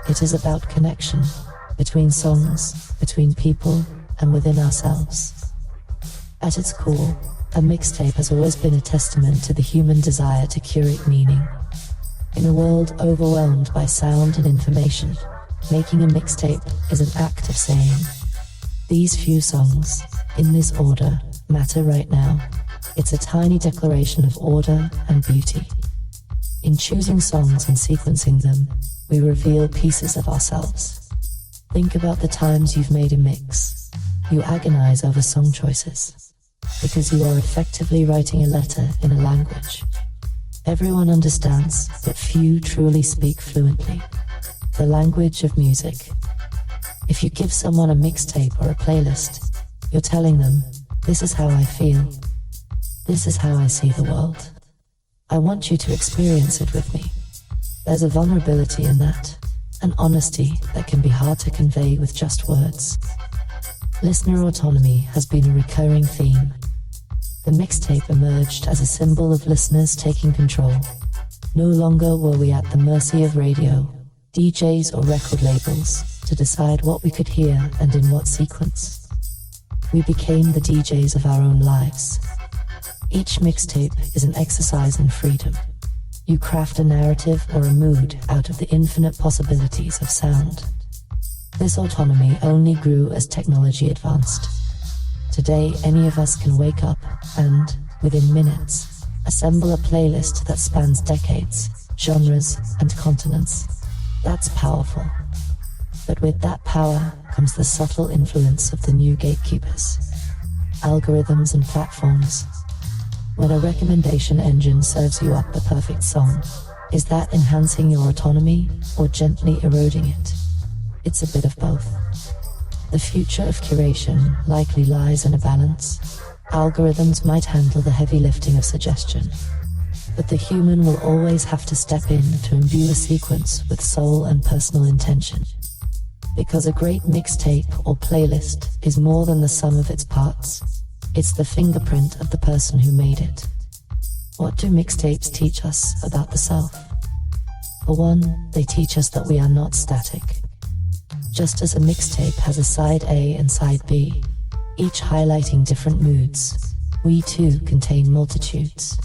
It is about connection, between songs, between people, and within ourselves. At its core, a mixtape has always been a testament to the human desire to curate meaning. In a world overwhelmed by sound and information, making a mixtape is an act of saying, these few songs, in this order, matter right now. It's a tiny declaration of order and beauty. In choosing songs and sequencing them, we reveal pieces of ourselves. Think about the times you've made a mix. You agonize over song choices, because you are effectively writing a letter in a language everyone understands, but few truly speak fluently. The language of music. If you give someone a mixtape or a playlist, you're telling them, this is how I feel. This is how I see the world. I want you to experience it with me. There's a vulnerability in that, an honesty that can be hard to convey with just words. Listener autonomy has been a recurring theme. The mixtape emerged as a symbol of listeners taking control. No longer were we at the mercy of radio, DJs or record labels to decide what we could hear and in what sequence. We became the DJs of our own lives. Each mixtape is an exercise in freedom. You craft a narrative or a mood out of the infinite possibilities of sound. This autonomy only grew as technology advanced. Today, any of us can wake up and, within minutes, assemble a playlist that spans decades, genres, and continents. That's powerful. But with that power comes the subtle influence of the new gatekeepers, algorithms and platforms. When a recommendation engine serves you up the perfect song, is that enhancing your autonomy or gently eroding it? It's a bit of both. The future of curation likely lies in a balance. Algorithms might handle the heavy lifting of suggestion, but the human will always have to step in to imbue a sequence with soul and personal intention. Because a great mixtape or playlist is more than the sum of its parts. It's the fingerprint of the person who made it. What do mixtapes teach us about the self? For one, they teach us that we are not static. Just as a mixtape has a side A and side B, each highlighting different moods, we too contain multitudes.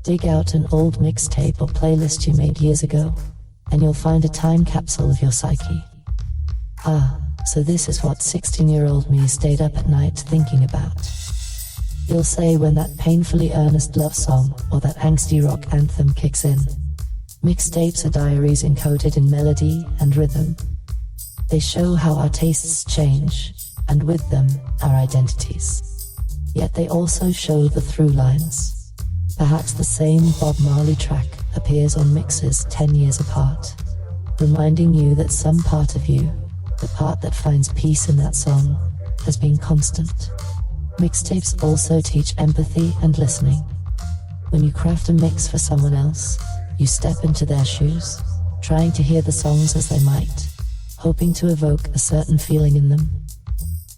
Dig out an old mixtape or playlist you made years ago, and you'll find a time capsule of your psyche. So this is what 16-year-old me stayed up at night thinking about. You'll say when that painfully earnest love song or that angsty rock anthem kicks in. Mixtapes are diaries encoded in melody and rhythm. They show how our tastes change, and with them, our identities. Yet they also show the through lines. Perhaps the same Bob Marley track appears on mixes 10 years apart, reminding you that some part of you, the part that finds peace in that song, has been constant. Mixtapes also teach empathy and listening. When you craft a mix for someone else, you step into their shoes, trying to hear the songs as they might, hoping to evoke a certain feeling in them.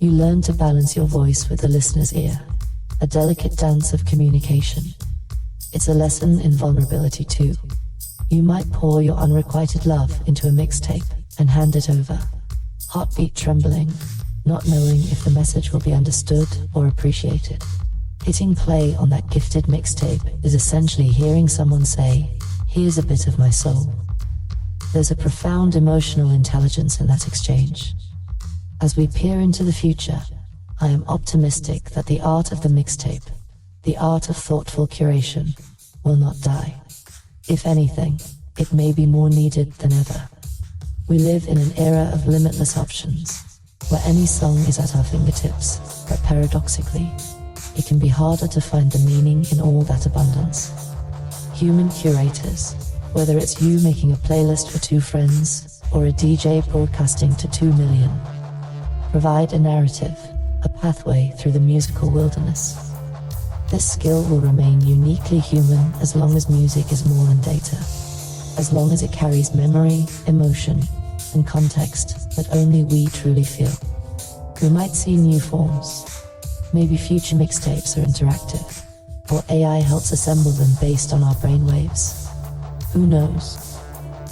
You learn to balance your voice with the listener's ear, a delicate dance of communication. It's a lesson in vulnerability too. You might pour your unrequited love into a mixtape and hand it over, heartbeat trembling, not knowing if the message will be understood or appreciated. Hitting play on that gifted mixtape is essentially hearing someone say, "Here's a bit of my soul." There's a profound emotional intelligence in that exchange. As we peer into the future, I am optimistic that the art of the mixtape, the art of thoughtful curation, will not die. If anything, it may be more needed than ever. We live in an era of limitless options, where any song is at our fingertips, but paradoxically, it can be harder to find the meaning in all that abundance. Human curators, whether it's you making a playlist for 2 friends, or a DJ broadcasting to 2 million, provide a narrative, a pathway through the musical wilderness. This skill will remain uniquely human as long as music is more than data, as long as it carries memory, emotion, and context that only we truly feel. We might see new forms. Maybe future mixtapes are interactive, or AI helps assemble them based on our brainwaves. Who knows?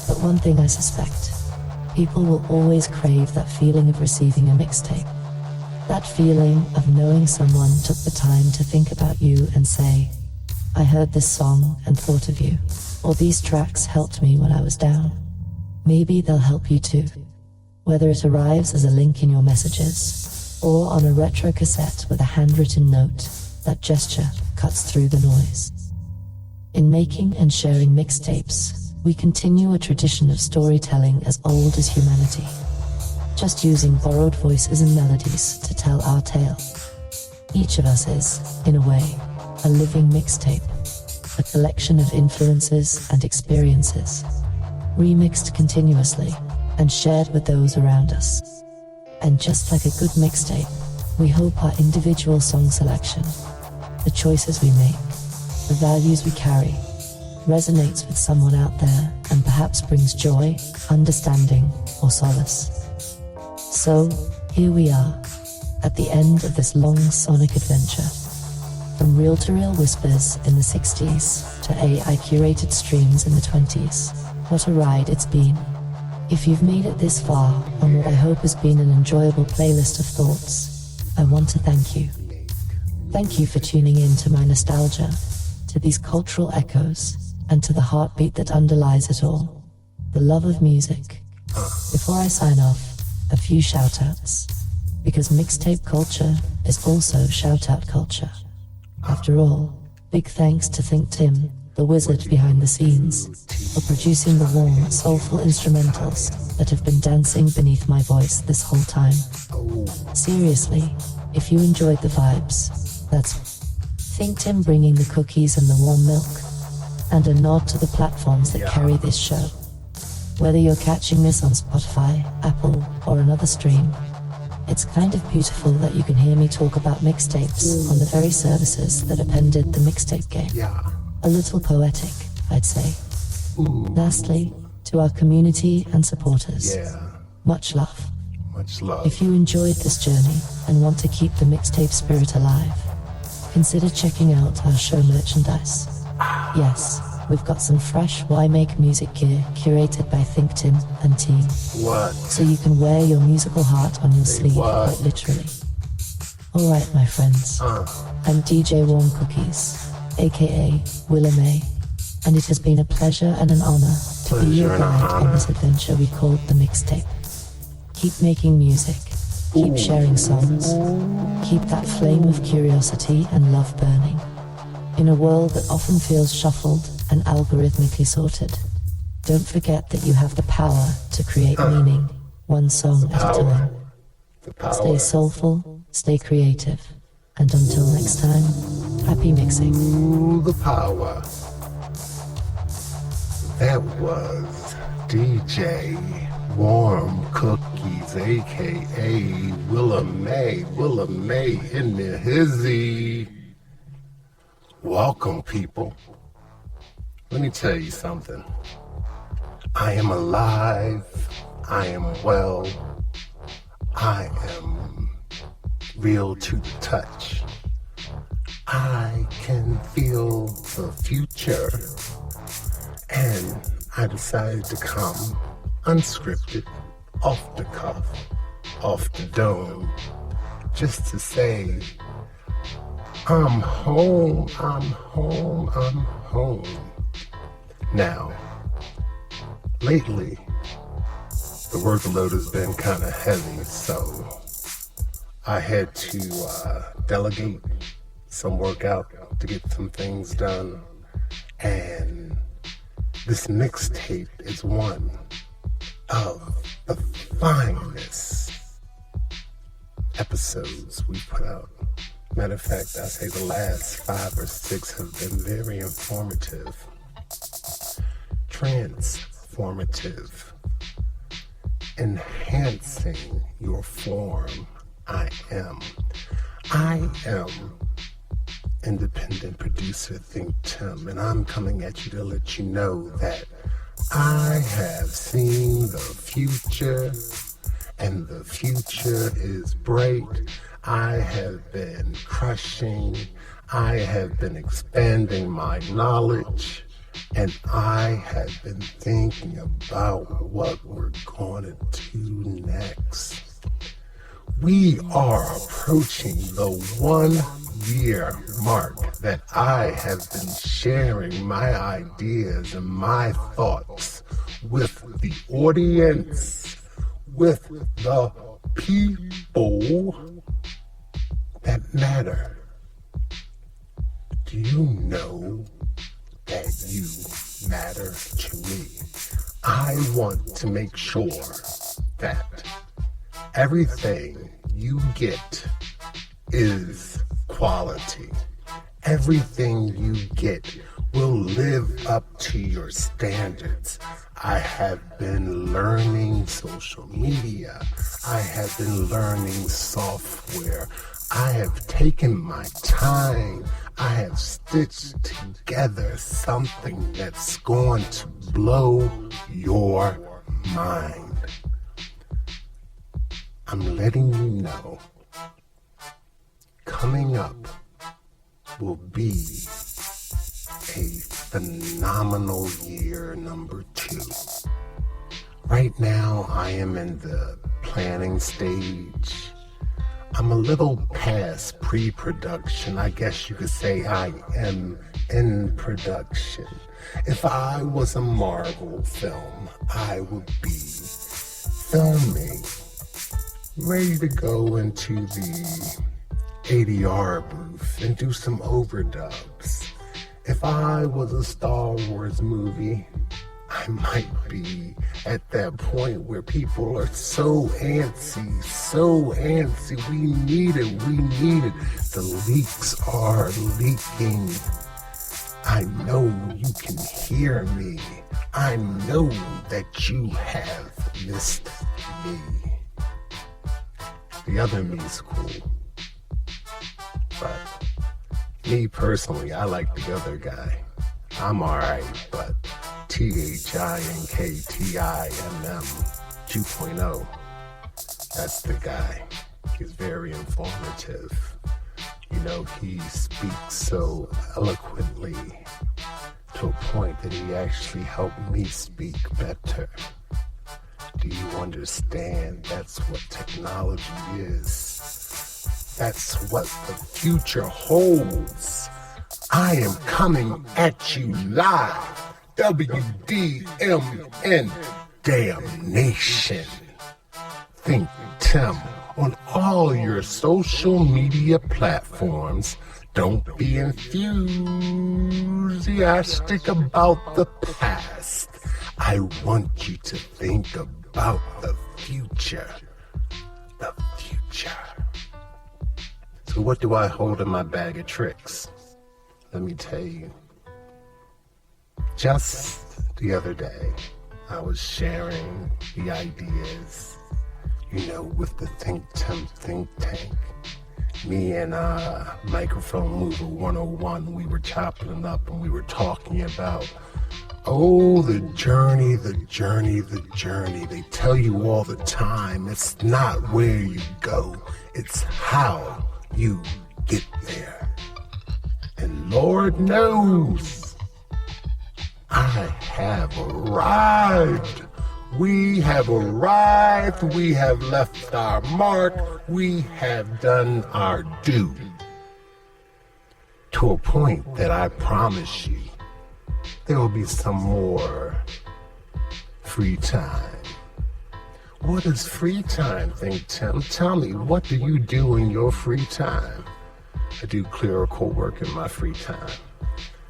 But one thing I suspect, people will always crave that feeling of receiving a mixtape. That feeling of knowing someone took the time to think about you and say, "I heard this song and thought of you," or "These tracks helped me when I was down." Maybe they'll help you too, whether it arrives as a link in your messages, or on a retro cassette with a handwritten note. That gesture cuts through the noise. In making and sharing mixtapes, we continue a tradition of storytelling as old as humanity, just using borrowed voices and melodies to tell our tale. Each of us is, in a way, a living mixtape, a collection of influences and experiences, remixed continuously and shared with those around us. And just like a good mixtape, we hope our individual song selection, the choices we make, the values we carry, resonates with someone out there and perhaps brings joy, understanding, or solace. So, here we are, at the end of this long sonic adventure. From reel-to-reel whispers in the 60s to AI-curated streams in the 20s, what a ride it's been. If you've made it this far on what I hope has been an enjoyable playlist of thoughts, I want to thank you. Thank you for tuning in to my nostalgia, to these cultural echoes, and to the heartbeat that underlies it all, the love of music. Before I sign off, a few shout-outs, because mixtape culture is also shout-out culture. After all, big thanks to ThinkTimm, the wizard behind the scenes, for producing the warm, soulful instrumentals that have been dancing beneath my voice this whole time. Seriously, if you enjoyed the vibes, that's ThinkTimm bringing the cookies and the warm milk, and a nod to the platforms that carry this show. Whether you're catching this on Spotify, Apple, or another stream, it's kind of beautiful that you can hear me talk about mixtapes on the very services that appended the mixtape game. A little poetic, I'd say. Lastly, to our community and supporters, much love. Much love. If you enjoyed this journey and want to keep the mixtape spirit alive, consider checking out our show merchandise. Yes, we've got some fresh Why Make Music gear curated by ThinkTimm and team. What? So you can wear your musical heart on your sleeve, quite literally. Alright, my friends, I'm DJ Warm Cookies, aka Willa May, and it has been a pleasure and an honor to be your guide on this adventure we called the Mixtape. Keep making music, keep sharing songs, keep that flame of curiosity and love burning. In a world that often feels shuffled and algorithmically sorted, don't forget that you have the power to create meaning, one song at a time. The power. Stay soulful, stay creative, and until next time, happy mixing. Ooh, the power. That was DJ Warm Cookies, aka Willa May in the hizzy. Welcome, people. Let me tell you something. I am alive. I am well. I am real to the touch. I can feel the future. And I decided to come unscripted, off the cuff, off the dome, just to say, I'm home, I'm home, I'm home. Now, lately, the workload has been kind of heavy, so I had to delegate some work out to get some things done. And this mixtape is one of the finest episodes we put out. Matter of fact, I say the last 5 or 6 have been very informative, transformative, enhancing your form. I am independent producer ThinkTimm, and I'm coming at you to let you know that I have seen the future, and the future is bright. I have been crushing, I have been expanding my knowledge, and I have been thinking about what we're going to do next. We are approaching the 1-year mark that I have been sharing my ideas and my thoughts with the audience, with the people that matter. Do you know that you matter to me? I want to make sure that everything you get is quality. Everything you get will live up to your standards. I have been learning social media. I have been learning software. I have taken my time. I have stitched together something that's going to blow your mind. I'm letting you know, coming up will be a phenomenal year number 2. Right now, I am in the planning stage. I'm a little past pre-production. I guess you could say I am in production. If I was a Marvel film, I would be filming, ready to go into the ADR booth and do some overdubs. If I was a Star Wars movie, I might be at that point where people are so antsy. We need it. The leaks are leaking. I know you can hear me. I know that you have missed me. The other me's cool. But me personally, I like the other guy. I'm alright, but THINKTIMM 2.0, that's the guy. He's very informative. You know, he speaks so eloquently to a point that he actually helped me speak better. Do you understand? That's what technology is. That's what the future holds. I am coming at you live. WDMN Damnation. ThinkTimm on all your social media platforms. Don't be enthusiastic about the past. I want you to think about about the future. The future. So what do I hold in my bag of tricks? Let me tell you. Just the other day, I was sharing the ideas, with the ThinkTimm think tank. Me and Microphone Mover 101, we were chopping it up and we were talking about, the journey, the journey, the journey. They tell you all the time, it's not where you go, it's how you get there. And Lord knows, I have arrived. We have arrived. We have left our mark. We have done our due. To a point that I promise you, there will be some more free time. What is free time, ThinkTimm? Tell me, what do you do in your free time? I do clerical work in my free time.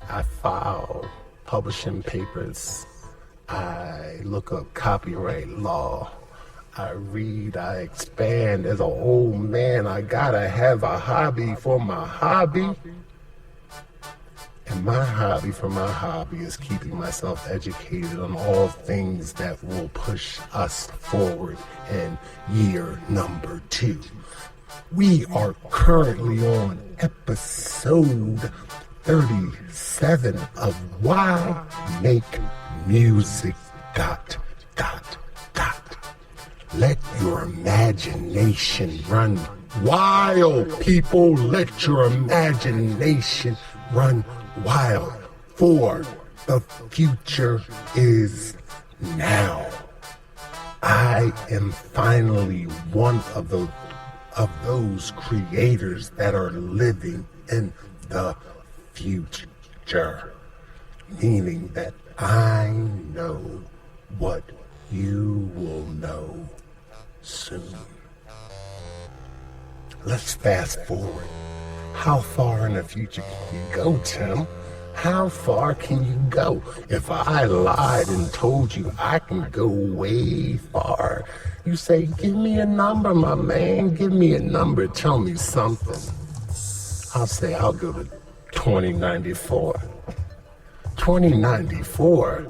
I file publishing papers. I look up copyright law. I read, I expand. As an old man, I gotta have a hobby for my hobby. And my hobby for my hobby is keeping myself educated on all things that will push us forward in year number 2. We are currently on episode 37 of Why Make Music ... Let your imagination run wild, people. Let your imagination run wild, for the future is now. I am finally one of those creators that are living in the future, meaning that I know what you will know soon. Let's fast forward. How far in the future can you go, Tim? How far can you go? If I lied and told you I can go way far, you say, give me a number, my man. Give me a number. Tell me something. I'll say I'll go to 2094. 2094?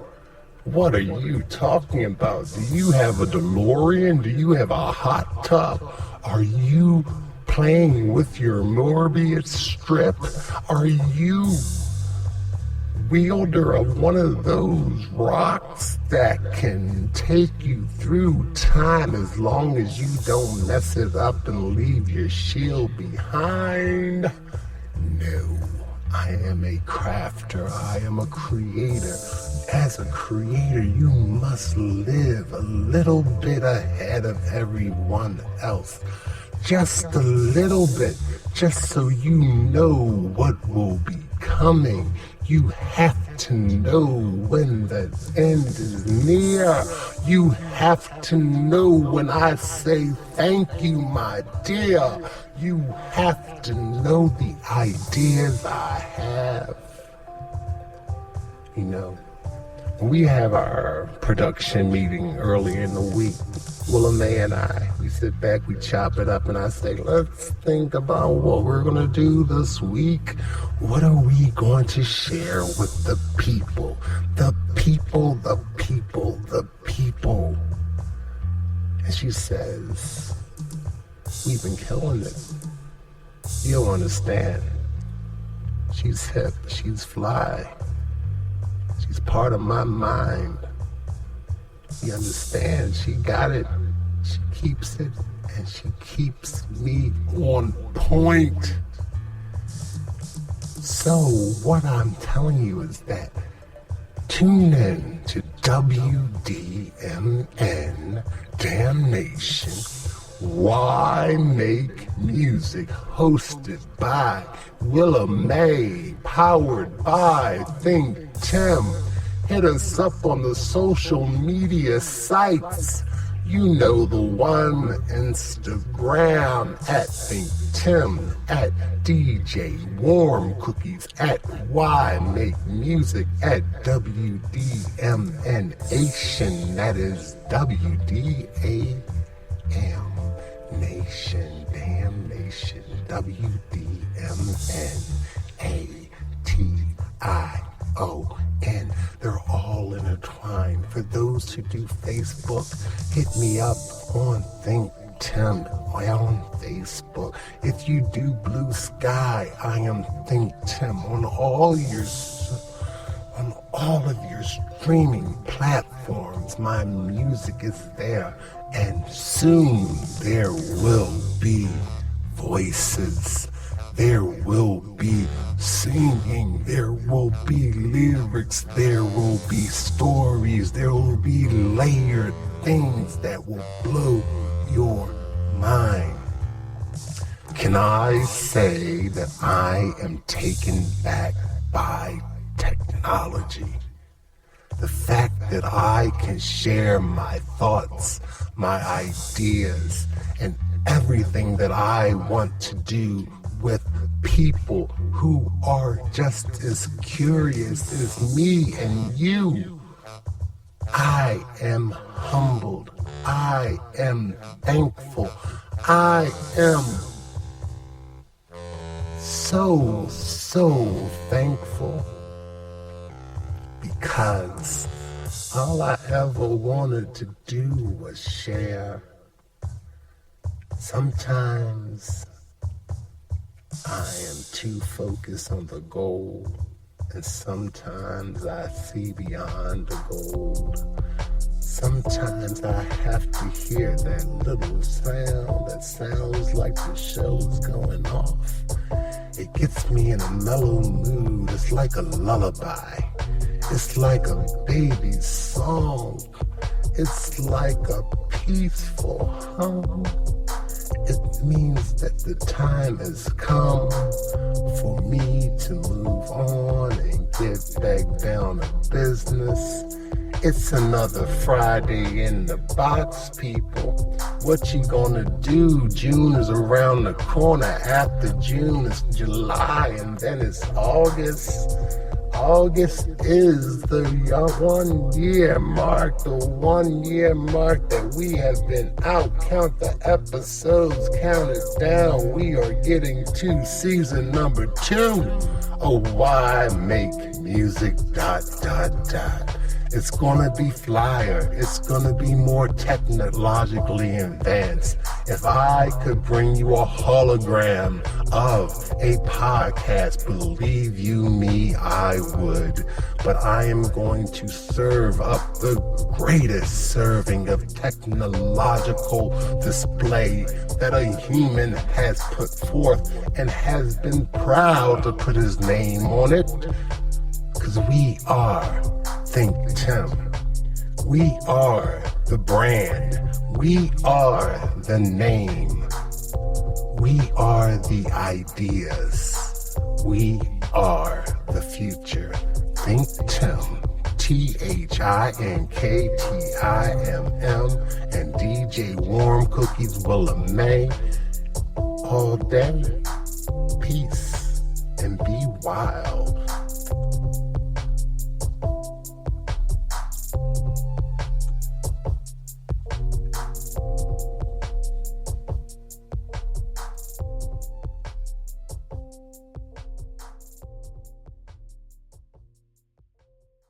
What are you talking about? Do you have a DeLorean? Do you have a hot tub? Are you playing with your Morbius strip? Are you wielder of one of those rocks that can take you through time as long as you don't mess it up and leave your shield behind? No, I am a crafter. I am a creator. As a creator, you must live a little bit ahead of everyone else. Just a little bit, just so you know what will be coming. You have to know when the end is near. You have to know when I say thank you, my dear. You have to know the ideas I have. When we have our production meeting early in the week, Willa Mae and I, we sit back, we chop it up, and I say, let's think about what we're going to do this week. What are we going to share with the people? The people, the people, the people. And she says, we've been killing it. You don't understand. She's hip, she's fly. She's part of my mind. She understands, she got it, she keeps it, and she keeps me on point. So what I'm telling you is that tune in to WDMN Damnation, Why Make Music, hosted by Willa Mae, powered by ThinkTimm. Hit us up on the social media sites. You know the one. Instagram at ThinkTimm, at DJ Warm Cookies, at Why Make Music, at WDMN That is WDAM Nation, Damn Nation, WDMNATION. They're all intertwined. For those who do Facebook, hit me up on ThinkTimm on Facebook. If you do Blue Sky, I am ThinkTimm on all of your streaming platforms. My music is there, and soon there will be voices. There will be singing, there will be lyrics, there will be stories, there will be layered things that will blow your mind. Can I say that I am taken back by technology? The fact that I can share my thoughts, my ideas, and everything that I want to do with people who are just as curious as me and you. I am humbled. I am thankful. I am so thankful, because all I ever wanted to do was share. Sometimes I am too focused on the goal, and sometimes I see beyond the gold. Sometimes I have to hear that little sound that sounds like the show's going off. It gets me in a mellow mood. It's like a lullaby. It's like a baby's song. It's like a peaceful hum. It means that the time has come for me to move on and get back down to business. It's another Friday in the box, people. What you gonna do? June is around the corner. After June is July, and then it's August. August is the 1 year mark, the 1 year mark that we have been out. Count the episodes, count it down. We are getting to season number 2 of Why Make Music ... It's gonna be flyer. It's gonna be more technologically advanced. If I could bring you a hologram of a podcast, believe you me, I would. But I am going to serve up the greatest serving of technological display that a human has put forth, and has been proud to put his name on it. Because we are ThinkTimm. We are the brand. We are the name. We are the ideas. We are the future. ThinkTimm. ThinkTimm, and DJ Warm Cookies Willa May. All day. Peace and be wild.